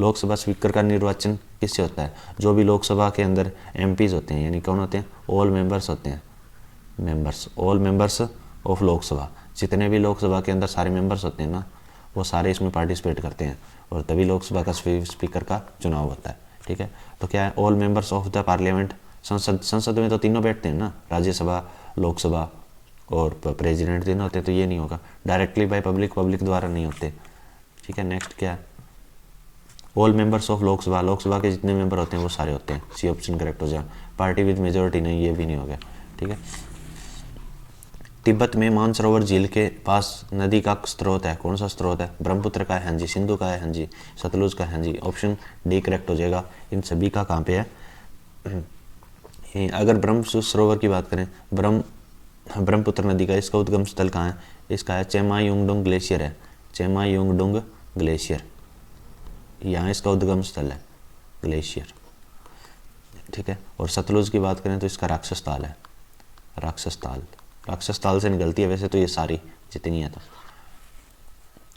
लोकसभा स्पीकर का निर्वाचन किससे होता है, जो भी लोकसभा के अंदर एमपीज होते हैं, यानी कौन होते हैं, ऑल मेंबर्स होते हैं, members, all members of Lok Sabha, जितने भी लोकसभा के अंदर सारे मेंबर्स होते हैं ना, वो सारे इसमें पार्टिसिपेट करते हैं, और तभी लोकसभा का स्पीकर का चुनाव होता है, ठीक है। तो क्या है, all members of the parliament, संसद में तो तीनों बैठते हैं ना, राज्यसभा, लोकसभा और प्रेसिडेंट तीनों होते हैं, तो ये नहीं होगा, डायरेक्टली बाय पब्लिक, पब्लिक द्वारा नहीं होते, ठीक है। नेक्स्ट क्या है, all members of Lok Sabha, Lok Sabha के जितने मेंबर होते हैं वो सारे होते हैं, सी ऑप्शन करेक्ट हो जाए। पार्टी विद मेजोरिटी नहीं, ये भी नहीं हो गया, ठीक है। तिब्बत में मानसरोवर झील के पास नदी का स्रोत है, कौन सा स्रोत है, ब्रह्मपुत्र का है, हाँ जी, सिंधु का है, हाँ जी, सतलुज का है, हाँ जी, ऑप्शन डी करेक्ट हो जाएगा। इन सभी का कहाँ पे है, अगर ब्रह्म सरोवर की बात करें, ब्रह्मपुत्र नदी का इसका उद्गम स्थल कहाँ है? इसका है चेमायुंगडुंग ग्लेशियर है, चेमायुंगडुंग ग्लेशियर, यहाँ इसका उद्गम स्थल है ग्लेशियर, ठीक है। और सतलुज की बात करें तो इसका राक्षस ताल है, राक्षस ताल से निकलती है वैसे तो ये सारी जितनी है।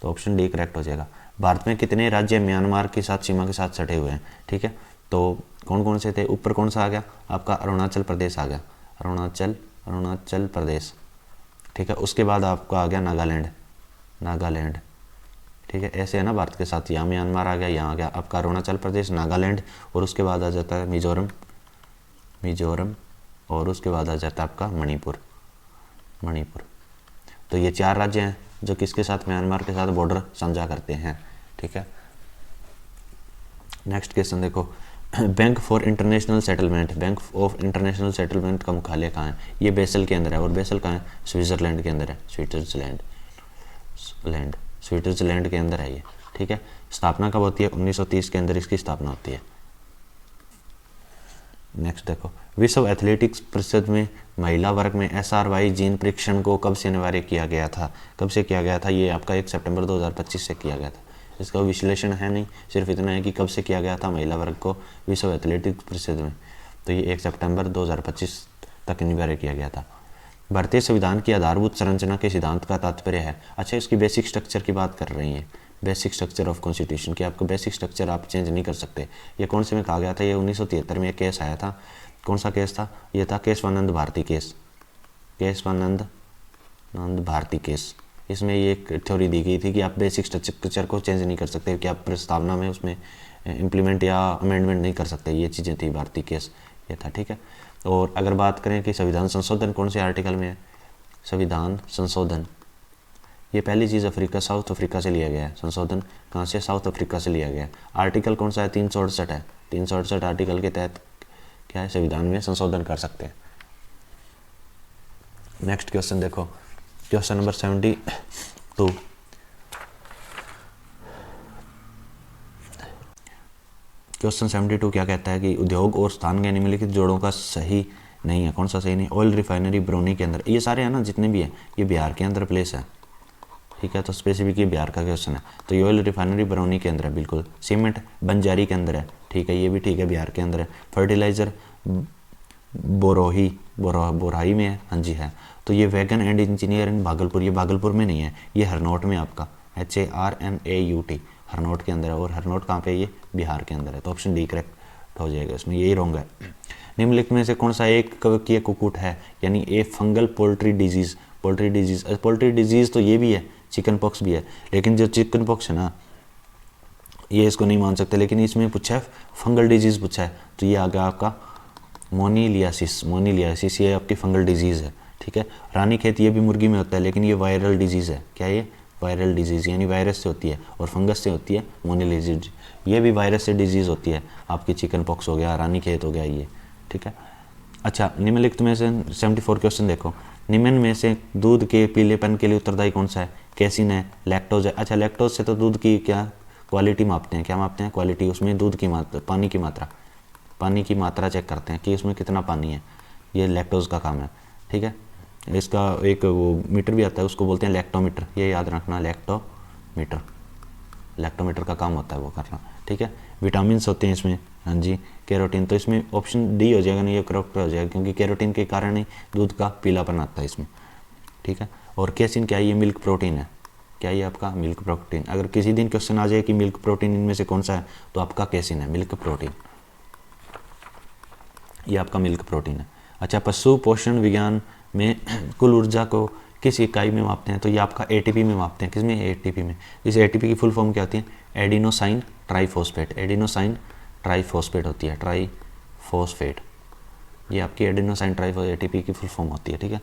तो ऑप्शन डी करेक्ट हो जाएगा। भारत में कितने राज्य म्यांमार के साथ सीमा के साथ सटे हुए हैं? ठीक है, तो कौन कौन से थे? ऊपर कौन सा आ गया आपका? अरुणाचल प्रदेश आ गया, अरुणाचल प्रदेश, ठीक है। उसके बाद आपका आ गया नागालैंड, ठीक है। ऐसे है ना भारत के साथ, यहाँ म्यांमार आ गया, यहाँ आ गया आपका अरुणाचल प्रदेश, नागालैंड, और उसके बाद आ जाता है मिजोरम, और उसके बाद आ जाता है आपका मणिपुर। तो ये 4 राज्य हैं जो किसके साथ? म्यांमार के साथ बॉर्डर साझा करते हैं, ठीक है। नेक्स्ट क्वेश्चन देखो, बैंक ऑफ इंटरनेशनल सेटलमेंट का मुख्यालय कहाँ है? ये बेसल के अंदर है, और बेसल कहाँ है? स्विट्जरलैंड के अंदर है, स्विट्जरलैंड के अंदर है ये, ठीक है। स्थापना कब होती है? 1930 के अंदर इसकी स्थापना होती है। नेक्स्ट देखो, विश्व एथलेटिक्स परिषद में महिला वर्ग में SRY जीन परीक्षण को कब से अनिवार्य किया गया था? ये आपका 1 सितंबर 2025 से किया गया था। इसका विश्लेषण है नहीं, सिर्फ इतना है कि कब से किया गया था महिला वर्ग को विश्व एथलेटिक्स परिषद में, तो ये 1 सितंबर 2025 तक अनिवार्य किया गया था। भारतीय संविधान की आधारभूत संरचना के सिद्धांत का तात्पर्य है? अच्छा, इसकी बेसिक स्ट्रक्चर की बात कर रही है, बेसिक स्ट्रक्चर ऑफ कॉन्स्टिट्यूशन की। आपको बेसिक स्ट्रक्चर आप चेंज नहीं कर सकते। ये कौन से में कहा गया था? ये 1973 में एक केस आया था। कौन सा केस था? ये था केशवानंद भारती केस। इसमें ये एक थ्योरी दी गई थी कि आप बेसिक स्ट्रक्चर को चेंज नहीं कर सकते, कि आप प्रस्तावना में उसमें इम्प्लीमेंट या अमेंडमेंट नहीं कर सकते, ये चीज़ें थी, भारती केस ये था, ठीक है। और अगर बात करें कि संविधान संशोधन कौन से आर्टिकल में है? संविधान संशोधन, ये पहली चीज़ साउथ अफ्रीका से लिया गया है। संशोधन कहाँ से? साउथ अफ्रीका से लिया गया है। आर्टिकल कौन सा है? 368 है। 368 आर्टिकल के तहत क्या है? संविधान में संशोधन कर सकते हैं। नेक्स्ट क्वेश्चन देखो, क्वेश्चन नंबर 72। क्वेश्चन 72 क्या कहता है कि उद्योग और स्थान के निम्नलिखित जोड़ों का सही नहीं है। कौन सा सही नहीं? ऑयल रिफाइनरी बरौनी के अंदर, ये सारे हैं ना जितने भी हैं, ये बिहार के अंदर प्लेस है, ठीक है। तो स्पेसिफिक ये बिहार का क्वेश्चन है, तो ये ऑयल रिफाइनरी बरौनी के अंदर है बिल्कुल। सीमेंट बंजारी के अंदर है, ठीक है, ये भी ठीक है, बिहार के अंदर है। फर्टिलाइजर बोराई में है, हाँ जी है। तो ये वैगन एंड इंजीनियरिंग भागलपुर, ये भागलपुर में नहीं है, ये हरनौट में आपका HARNAUT हरनौट के अंदर है। और हरनौट कहाँ पे? ये बिहार के अंदर है। तो ऑप्शन डी करेक्ट हो जाएगा, इसमें यही रॉन्ग है। निम्नलिखित में से कौन सा एक कवकीय कुक्कुट है? यानी ए फंगल पोल्ट्री डिजीज़ तो ये भी है, चिकन पॉक्स भी है, लेकिन जो चिकन पॉक्स है ना, ये इसको नहीं मान सकते, लेकिन इसमें पूछा है फंगल डिजीज़ पूछा है, तो ये आ गया आपका मोनीलियासिस, ये आपकी फंगल डिजीज़ है, ठीक है। रानीखेत ये भी मुर्गी में होता है, लेकिन ये वायरल डिजीज़ है। क्या ये? वायरल डिजीज़, यानी वायरस से होती है, और फंगस से होती है मोनीलियासिस, ये भी वायरस से डिजीज़ होती है। आपकी चिकन पॉक्स हो गया, रानीखेत हो गया ये, ठीक है। अच्छा, निम्नलिखित में से 74 क्वेश्चन देखो, निम्न में से दूध के पीलेपन के लिए उत्तरदायी कौन सा है? कैसिन है, लैक्टोज है। अच्छा, लैक्टोज से तो दूध की क्या क्वालिटी मापते हैं? क्या मापते हैं? क्वालिटी, उसमें दूध की मात्रा, पानी की मात्रा चेक करते हैं कि उसमें कितना पानी है, ये लैक्टोज का काम है, ठीक है। इसका एक वो मीटर भी आता है, उसको बोलते हैं लैक्टोमीटर, ये याद रखना, लैक्टोमीटर का काम होता है वो करना, ठीक है। विटामिन्स होते हैं इसमें, हाँ जी, कैरोटीन, तो इसमें ऑप्शन डी हो जाएगा, नहीं ये करेक्ट हो जाएगा, क्योंकि कैरोटीन के कारण ही दूध का पीलापन आता है इसमें, ठीक है। और कैसिन क्या है? ये मिल्क प्रोटीन है। क्या ये आपका? Milk protein. अगर किसी दिन क्वेश्चन आ जाए कि मिल्क प्रोटीन इनमें से कौन सा है, तो आपका कैसिन है, मिल्क प्रोटीन, ये आपका मिल्क प्रोटीन है। अच्छा, पशु पोषण विज्ञान में कुल ऊर्जा को किस इकाई में मापते हैं? तो ये आपका ATP में मापते हैं। किसमें? ATP में। इस ATP की फुल फॉर्म क्या होती है? एडिनोसाइन ट्राइफॉस्फेट होती है, ट्राइफॉस्फेट, ये आपकी एडिनोसाइन ट्राइफॉस्फेट ATP की फुल फॉर्म होती है, ठीक है।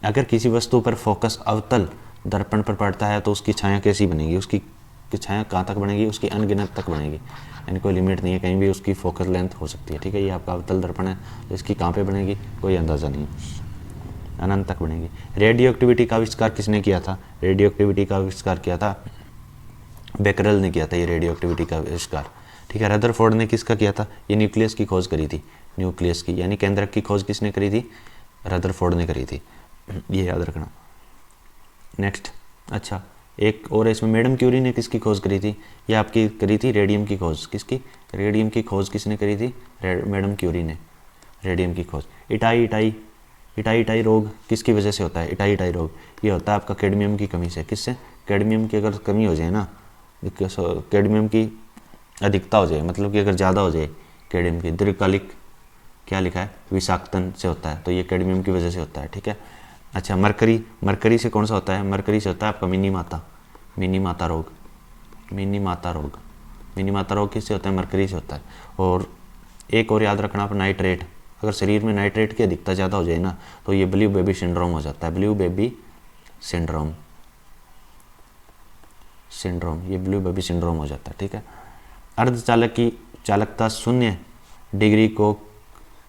अगर किसी वस्तु पर फोकस अवतल दर्पण पर पड़ता है तो उसकी छाया कैसी बनेगी? उसकी छाया कहाँ तक बनेगी? उसकी अनगिनत तक बनेगी, यानी कोई लिमिट नहीं है, कहीं भी उसकी फोकस लेंथ हो सकती है, ठीक है। ये आपका अवतल दर्पण है, तो इसकी कहाँ पे बनेगी कोई अंदाज़ा नहीं है, अनंत तक बनेगी। रेडियो एक्टिविटी का आविष्कार किसने किया था? रेडियो एक्टिविटी का आविष्कार किया था बेकरल ने किया था, ये रेडियो एक्टिविटी का आविष्कार, ठीक है। रदरफोर्ड ने किसका किया था? ये न्यूक्लियस की खोज करी थी, न्यूक्लियस की, यानी केंद्रक की खोज किसने करी थी? रदरफोर्ड ने करी थी, ये याद रखना। नेक्स्ट, अच्छा एक और इसमें मैडम क्यूरी ने किसकी खोज करी थी? ये आपकी करी थी रेडियम की खोज। किसकी? रेडियम की खोज किसने करी थी? मैडम क्यूरी ने रेडियम की खोज। इटाई रोग किसकी वजह से होता है? इटाई रोग ये होता है आपका कैडमियम की कमी से। किससे? कैडमियम की अगर कमी हो जाए ना, कैडमियम की अधिकता हो जाए, मतलब कि अगर ज़्यादा हो जाए कैडमियम की, दीर्घकालिक क्या लिखा है? विषाक्तन से होता है, तो ये कैडमियम की वजह से होता है, ठीक है। अच्छा मरकरी से कौन सा होता है? मरकरी से होता है आपका मिनी माता रोग किससे होता है? मरकरी से होता है। और एक और याद रखना आप, नाइट्रेट, अगर शरीर में नाइट्रेट की अधिकता ज़्यादा हो जाए ना, तो ये ब्लू बेबी सिंड्रोम हो जाता है। ब्लू बेबी सिंड्रोम, ये ब्लू बेबी सिंड्रोम हो जाता है, ठीक है। अर्धचालक की चालकता 0 डिग्री को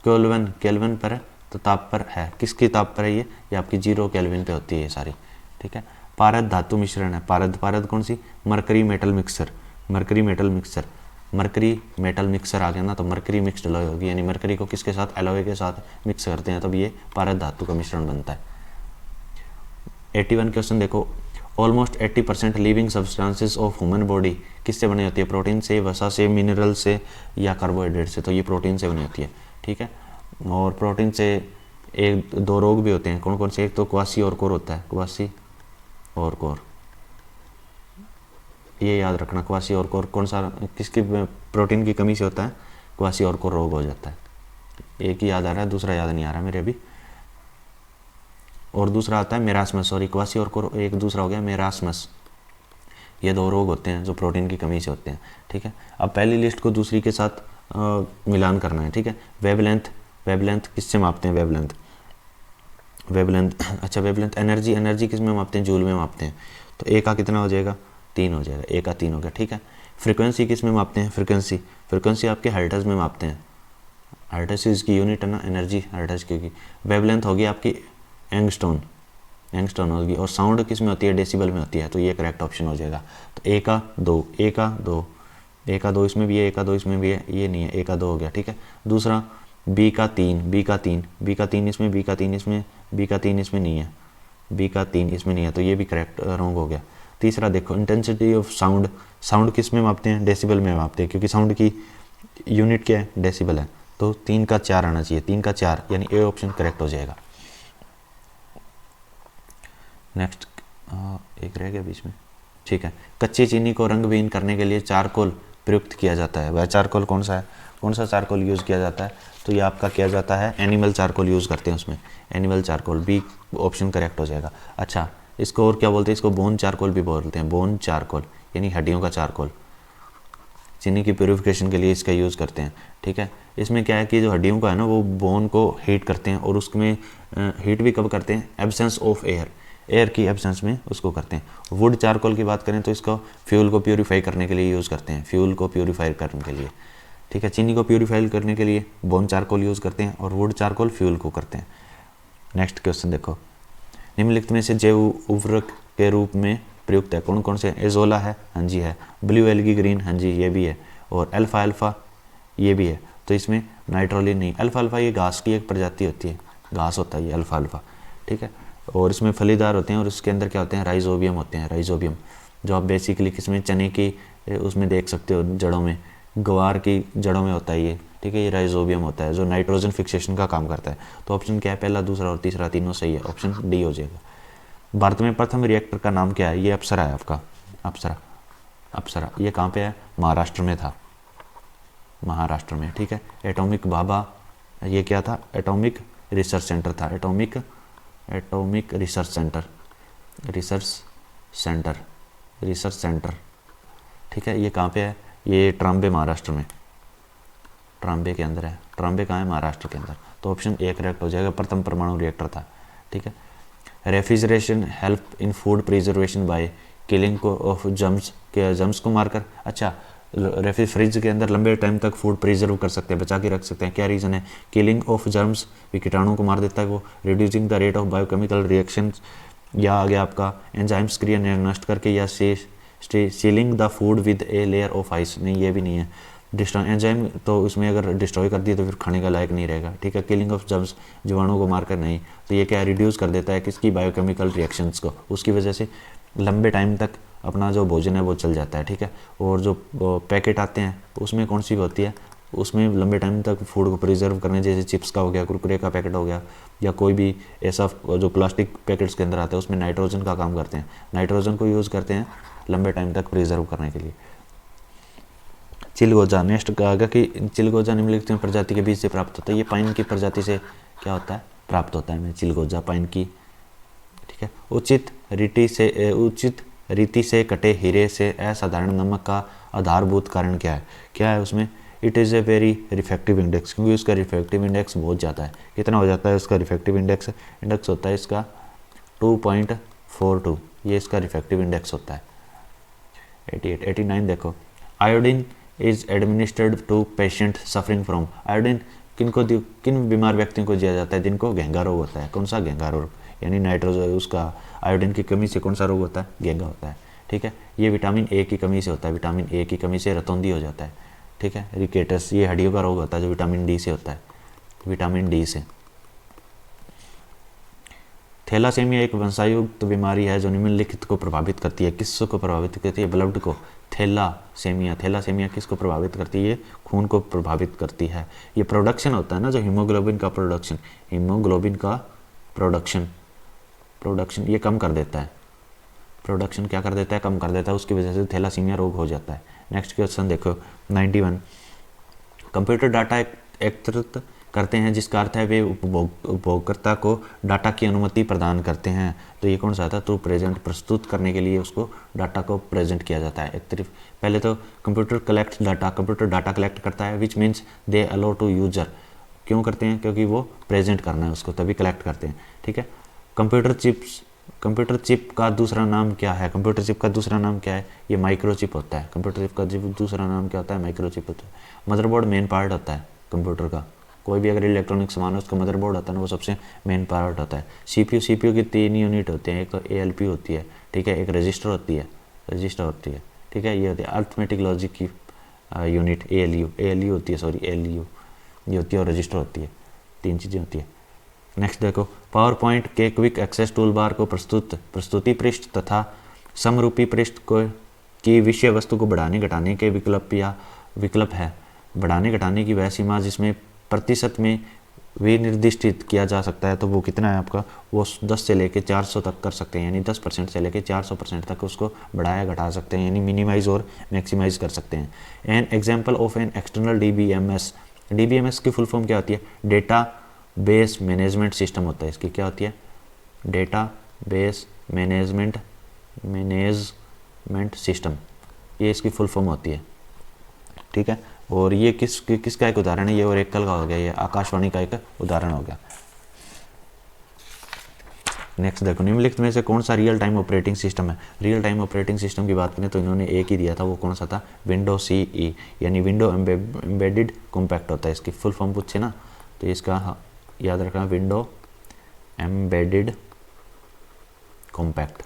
केल्विन पर तो ताप पर है। किसकी ताप पर है? ये आपकी 0 केल्विन पे होती है ये सारी, ठीक है। पारद धातु मिश्रण है। पारद कौन सी? मरकरी मेटल मिक्सर आ गया ना, तो मरकरी मिक्स्ड एलॉय होगी, यानी मरकरी को किसके साथ? एलॉय के साथ मिक्स करते हैं, तब ये पारद धातु का मिश्रण बनता है। 81 क्वेश्चन देखो, almost 80% living substances of human body किससे बनी होती है? प्रोटीन से, वसा से, मिनरल से या कार्बोहाइड्रेट से? तो ये प्रोटीन से बनी होती है, ठीक है। और प्रोटीन से एक दो रोग भी होते हैं, कौन कौन से? एक तो क्वासी और कोर होता है, क्वासी और कोर, ये याद रखना। क्वासी और कोर कौन सा, किसकी प्रोटीन की कमी से होता है? क्वासी और कोर रोग हो जाता है। एक ही याद आ रहा है, दूसरा याद नहीं आ रहा मेरे अभी। और दूसरा आता है मेरास्मस, सॉरी क्वासी और कोर एक दूसरा हो गया मेरास्मस। ये दो रोग होते हैं जो प्रोटीन की कमी से होते हैं, ठीक है। अब पहली लिस्ट को दूसरी के साथ मिलान करना है, ठीक है। वेवलेंथ किससे मापते हैं? वेवलेंथ अच्छा वेवलेंथ एनर्जी किस में मापते हैं? जूल में मापते हैं। तो ए का कितना हो जाएगा? 3 हो जाएगा, ए का 3 हो गया, ठीक है। फ्रीक्वेंसी किस में मापते हैं? फ्रीक्वेंसी आपके हर्ट्ज में मापते हैं। हर्ट्ज इसकी यूनिट है ना, एनर्जी हर्ट्ज की। वेवलेंथ होगी आपकी एंगस्टोन होगी। और साउंड किस में होती है? डेसिबल में होती है, तो ये करेक्ट ऑप्शन हो जाएगा। तो ए का 2 इसमें भी है, ए का 2 इसमें भी है, ये नहीं है, ए का 2 हो गया, ठीक है। दूसरा बी का 3 इसमें, बी का 3 इसमें, बी का 3 इसमें नहीं है, बी का 3 इसमें नहीं है, तो ये भी करेक्ट रॉन्ग हो गया। तीसरा देखो, इंटेंसिटी ऑफ साउंड किस में मापते हैं? डेसिबल में मापते हैं, क्योंकि साउंड की यूनिट क्या है? डेसिबल है। तो 3 का 4 आना चाहिए, 3 का 4, यानी ए ऑप्शन करेक्ट हो जाएगा। नेक्स्ट एक रह गया बीच में, ठीक है। कच्ची चीनी को रंगहीन करने के लिए चारकोल प्रयुक्त किया जाता है। वह चारकोल कौन सा है? कौन सा चारकोल यूज़ किया जाता है? तो ये आपका किया जाता है एनिमल चारकोल यूज़ करते हैं उसमें, animal charcoal, B option correct हो जाएगा। अच्छा इसको और क्या बोलते हैं? इसको बोन चारकोल भी बोलते हैं, बोन चारकोल यानी हड्डियों का चारकोल। चीनी की प्यूरिफिकेशन के लिए इसका यूज़ करते हैं, ठीक है। इसमें क्या है कि जो हड्डियों का है ना, वो बोन को हीट करते हैं, और उसमें हीट भी कब करते हैं? एब्सेंस ऑफ एयर की एब्सेंस में उसको करते हैं। वुड चारकोल की बात करें तो इसको फ्यूल को प्यूरीफाई करने के लिए यूज़ करते हैं, फ्यूल को प्यूरीफाई करने के लिए, ठीक है। चीनी को प्यूरीफाई करने के लिए बोन चारकोल यूज़ करते हैं, और वुड चारकोल फ्यूल को करते हैं। नेक्स्ट क्वेश्चन देखो, निम्नलिखित में से जैव उर्वरक के रूप में प्रयुक्त है कौन कौन से? एजोला है, हाँ जी है। ब्लू एल्गी ग्रीन, हाँ जी ये भी है। और अल्फा ये भी है। तो इसमें नाइट्रोलिन नहीं, अल्फा ये घास की एक प्रजाति होती है, घास होता है ये अल्फा, ठीक है। और इसमें फलीदार होते हैं, और इसके अंदर क्या होते हैं? राइजोबियम होते हैं, राइजोबियम, जो आप बेसिकली किसमें चने की उसमें देख सकते हो, जड़ों में, ग्वार की जड़ों में होता है ये, ठीक है। ये राइजोबियम होता है जो नाइट्रोजन फिक्सेशन का काम करता है। तो ऑप्शन क्या है? पहला, दूसरा और तीसरा तीनों सही है, ऑप्शन डी हो जाएगा। भारत में प्रथम रिएक्टर का नाम क्या है? ये अप्सरा है आपका, अप्सरा। ये कहाँ पे है? महाराष्ट्र में था, महाराष्ट्र में, ठीक है। एटॉमिक भाभा, ये क्या था? एटॉमिक रिसर्च सेंटर था, एटॉमिक रिसर्च सेंटर, ठीक है। ये कहाँ पे है? ये ट्राम्बे, महाराष्ट्र में, ट्राम्बे के अंदर है। ट्राम्बे कहाँ है? महाराष्ट्र के अंदर। तो ऑप्शन ए करेक्ट हो जाएगा, प्रथम परमाणु रिएक्टर था, ठीक है। Refrigeration help in food preservation by killing of germs को मारकर। अच्छा फ्रिज के अंदर लंबे टाइम तक फूड प्रिजर्व कर सकते हैं, बचा के रख सकते हैं, क्या रीज़न है? किलिंग ऑफ जर्म्स, भी कीटाणुओं को मार देता है वो। Reducing the rate of biochemical reaction, या आ गया आपका एंजाइम्स क्रिया नष्ट करके, या ceiling the food with a layer of ice, नहीं ये भी नहीं है।
डिस्ट्रॉय एंजाइम तो उसमें अगर डिस्ट्रॉय कर दिए तो फिर खाने का लायक नहीं रहेगा, ठीक है। किलिंग ऑफ जर्म्स, जीवाणु को मारकर नहीं, तो ये क्या रिड्यूस कर देता है किसकी बायोकेमिकल रिएक्शंस को, उसकी वजह से लंबे टाइम तक अपना जो भोजन है वो चल जाता है, ठीक है। और जो पैकेट आते हैं उसमें कौन सी होती है, उसमें लंबे टाइम तक फूड को प्रिजर्व करने, जैसे चिप्स का हो गया, कुरकुरे का पैकेट हो गया, या कोई भी ऐसा जो प्लास्टिक पैकेट्स के अंदर आता है उसमें नाइट्रोजन का काम करते हैं, नाइट्रोजन को यूज़ करते हैं लंबे टाइम तक प्रिजर्व करने के लिए। चिलगोजा, नेक्स्ट कहा गया कि चिलगोजा निम्नलिखित प्रजाति के बीज से प्राप्त होता है, ये पाइन की प्रजाति से क्या होता है, प्राप्त होता है। चिलगोजा पाइन की, ठीक है। उचित रीति से कटे हीरे से असाधारण नमक का आधारभूत कारण क्या है, क्या है उसमें, it is a very refractive index, क्योंकि उसका रिफेक्टिव इंडेक्स बहुत ज़्यादा है। कितना हो जाता है उसका रिफेक्टिव इंडेक्स, इंडेक्स होता है इसका 2.42, ये इसका रिफेक्टिव इंडेक्स होता है। 88, 89 देखो, iodine is administered to patient suffering from, iodine किन बीमार व्यक्तियों को दिया जाता है जिनको घेंगा रोग होता है, कौन सा घेंगा रोग, यानी नाइट्रोजन उसका आयोडीन की कमी से कौन सा रोग होता है, घेंगा होता है, ठीक है। ये विटामिन ए की कमी से होता है, विटामिन ए की कमी से रतौंधी हो जाता है, ठीक है। रिकेटस, ये हड्डियों का रोग होता है जो विटामिन डी से होता है, विटामिन डी से। थैलासेमिया एक वंशायुक्त बीमारी है जो निम्नलिखित को प्रभावित करती है, किसको प्रभावित करती है, ब्लड को। थैलासेमिया किसको प्रभावित करती है, खून को प्रभावित करती है। ये प्रोडक्शन होता है ना, जो हीमोग्लोबिन का प्रोडक्शन, हीमोग्लोबिन का प्रोडक्शन ये कम कर देता है, प्रोडक्शन क्या कर देता है, कम कर देता है, उसकी वजह से थैलासीमिया रोग हो जाता है। नेक्स्ट क्वेश्चन देखो 91, कंप्यूटर डाटा एकत्रित करते हैं जिसका अर्थ है वे उपभोक्ता को डाटा की अनुमति प्रदान करते हैं, तो ये कौन सा था, टू प्रेजेंट, प्रस्तुत करने के लिए उसको डाटा को प्रेजेंट किया जाता है। एकत्रित, पहले तो computer collect data, computer data collect करता है, which means they allow to user, क्यों करते हैं, क्योंकि वो प्रेजेंट करना है उसको, तभी कलेक्ट करते हैं, ठीक है। कंप्यूटर चिप का दूसरा नाम क्या है, कंप्यूटर चिप का दूसरा नाम क्या है, ये माइक्रोचिप होता है। कंप्यूटर चिप का दूसरा नाम क्या होता है, माइक्रोचिप होता है। मदरबोर्ड मेन पार्ट होता है कंप्यूटर का, कोई भी अगर इलेक्ट्रॉनिक सामान है उसका मदरबोर्ड होता है ना, वो सबसे मेन पार्ट होता है। सीपीयू की 3 यूनिट होते हैं, एक तो एएलपी होती है, ठीक है, एक रजिस्टर होती है, ठीक है, ये होती है अर्थमेटिक लॉजिक की यूनिट, एएलयू होती है, एएलयू ये होती है, और रजिस्टर होती है, 3 चीज़ें होती है। नेक्स्ट देखो, पावर पॉइंट के क्विक एक्सेस टूल बार को प्रस्तुति पृष्ठ तथा समरूपी पृष्ठ को की विषय वस्तु को बढ़ाने घटाने के विकल्प है। बढ़ाने घटाने की वह सीमा जिसमें प्रतिशत में विनिर्दिष्टित किया जा सकता है, तो वो कितना है आपका, वो 10 से लेके 400 तक कर सकते हैं, यानी 10% से लेके 400% तक उसको बढ़ाया घटा सकते हैं, यानी मिनिमाइज और मैक्सिमाइज कर सकते हैं। An example of an external DBMS की फुल फॉर्म क्या होती है, डेटा बेस मैनेजमेंट सिस्टम होता है, इसकी क्या होती है, डेटा बेस मैनेजमेंट सिस्टम, ये इसकी फुल फॉर्म होती है, ठीक है। और ये किसका एक उदाहरण है, ये ओरेकल का हो गया, ये आकाशवाणी का एक उदाहरण हो गया। नेक्स्ट देखो, निम्नलिखित में से कौन सा रियल टाइम ऑपरेटिंग सिस्टम है। रियल टाइम ऑपरेटिंग सिस्टम की बात करें तो इन्होंने एक ही दिया था, वो कौन सा था, विंडो CE, यानी विंडो एम्बेडेड कॉम्पैक्ट होता है, इसकी फुल फॉर्म पूछे ना तो इसका याद रखना, विंडो एम्बेडेड कॉम्पैक्ट,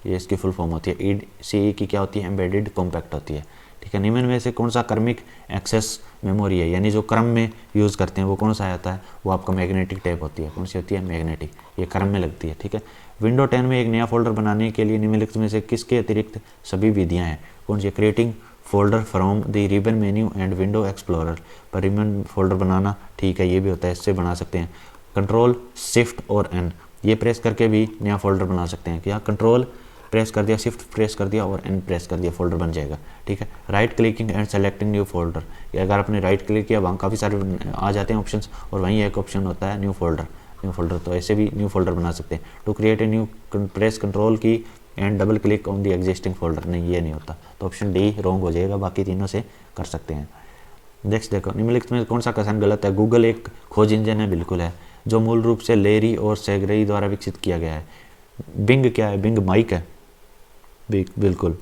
ये इसकी फुल फॉर्म होती है। CE की क्या होती है, एम्बेडेड कॉम्पैक्ट होती है, ठीक है। निम्न में से कौन सा क्रमिक एक्सेस मेमोरी है, यानी जो क्रम में यूज़ करते हैं वो कौन सा आता है, वो आपका मैग्नेटिक टेप होती है, कौन सी होती है, मैग्नेटिक, ये क्रम में लगती है, ठीक है। विंडो 10 में एक नया फोल्डर बनाने के लिए निम्नलिखित में से किसके अतिरिक्त सभी विधियाँ हैं, कौन सी, creating folder from the ribbon menu and window explorer, पर रिबन फोल्डर बनाना, ठीक है, ये भी होता है, इससे बना सकते हैं। कंट्रोल शिफ्ट और N, ये प्रेस करके भी नया फोल्डर बना सकते हैं, क्या, कंट्रोल प्रेस कर दिया, शिफ्ट प्रेस कर दिया और N प्रेस कर दिया, फोल्डर बन जाएगा, ठीक है। Right clicking and selecting new folder, अगर आपने राइट क्लिक किया वहाँ काफ़ी सारे आ जाते हैं ऑप्शंस, और वहीं एक ऑप्शन होता है न्यू फोल्डर, तो ऐसे भी न्यू फोल्डर बना सकते हैं। To create a new press control key and double click on the existing folder, नहीं ये नहीं होता, तो ऑप्शन डी रॉन्ग हो जाएगा, बाकी तीनों से कर सकते हैं। नेक्स्ट देखो, निम्नलिखित में कौन सा कथन गलत है, गूगल एक खोज इंजन है, बिल्कुल है, जो मूल रूप से लेरी और सेगरेई द्वारा विकसित किया गया है। बिंग क्या है, बिंग माइक है, बिल्कुल,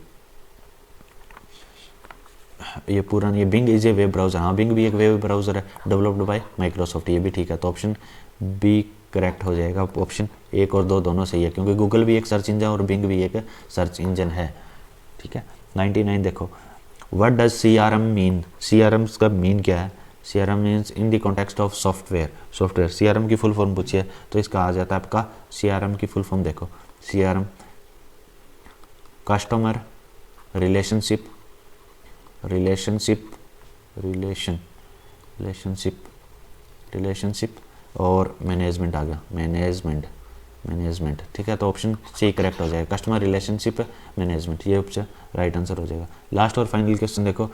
ये पूरा नहीं है। Bing is a web browser, हाँ बिंग भी एक वेब ब्राउज़र है, डेवलप्ड बाय माइक्रोसॉफ्ट, ये भी ठीक है, तो ऑप्शन बी करेक्ट हो जाएगा। ऑप्शन 1 और 2 दोनों सही है, क्योंकि गूगल भी एक सर्च इंजन और बिंग भी एक सर्च इंजन है, ठीक है। 99 देखो, what does CRM mean, CRM का मीन क्या है? CRM means in the context of software. CRM की फुल फॉर्म पूछिए तो इसका आ जाता है आपका CRM की फुल फॉर्म देखो, CRM कस्टमर रिलेशनशिप और मैनेजमेंट आ गया, मैनेजमेंट, ठीक है। तो ऑप्शन सी करेक्ट हो जाएगा, कस्टमर रिलेशनशिप मैनेजमेंट, ये ऑप्शन राइट आंसर हो जाएगा। लास्ट और फाइनल क्वेश्चन देखो,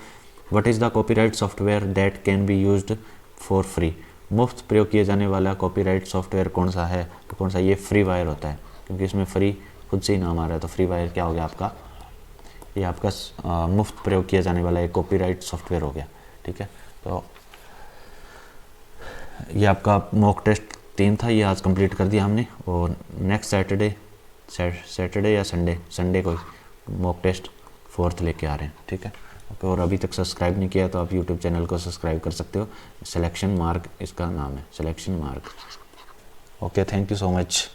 what is the copyright software that can be used for free, मुफ्त प्रयोग किए जाने वाला कॉपीराइट सॉफ्टवेयर कौन सा है? तो कौन सा? ये फ्री वायर होता है, क्योंकि इसमें फ्री खुद से ही नाम आ रहा है, तो फ्री वायर क्या हो गया आपका? ये आपका मुफ्त प्रयोग किया जाने वाला एक कॉपीराइट सॉफ्टवेयर हो गया, ठीक है। तो ये आपका मॉक टेस्ट 3 था, ये आज कंप्लीट कर दिया हमने, और नेक्स्ट सैटरडे या संडे को मॉक टेस्ट 4th लेके आ रहे हैं, ठीक है। ओके, और अभी तक सब्सक्राइब नहीं किया तो आप यूट्यूब चैनल को सब्सक्राइब कर सकते हो, सिलेक्शन मार्क इसका नाम है, selection mark. Okay, thank you so much.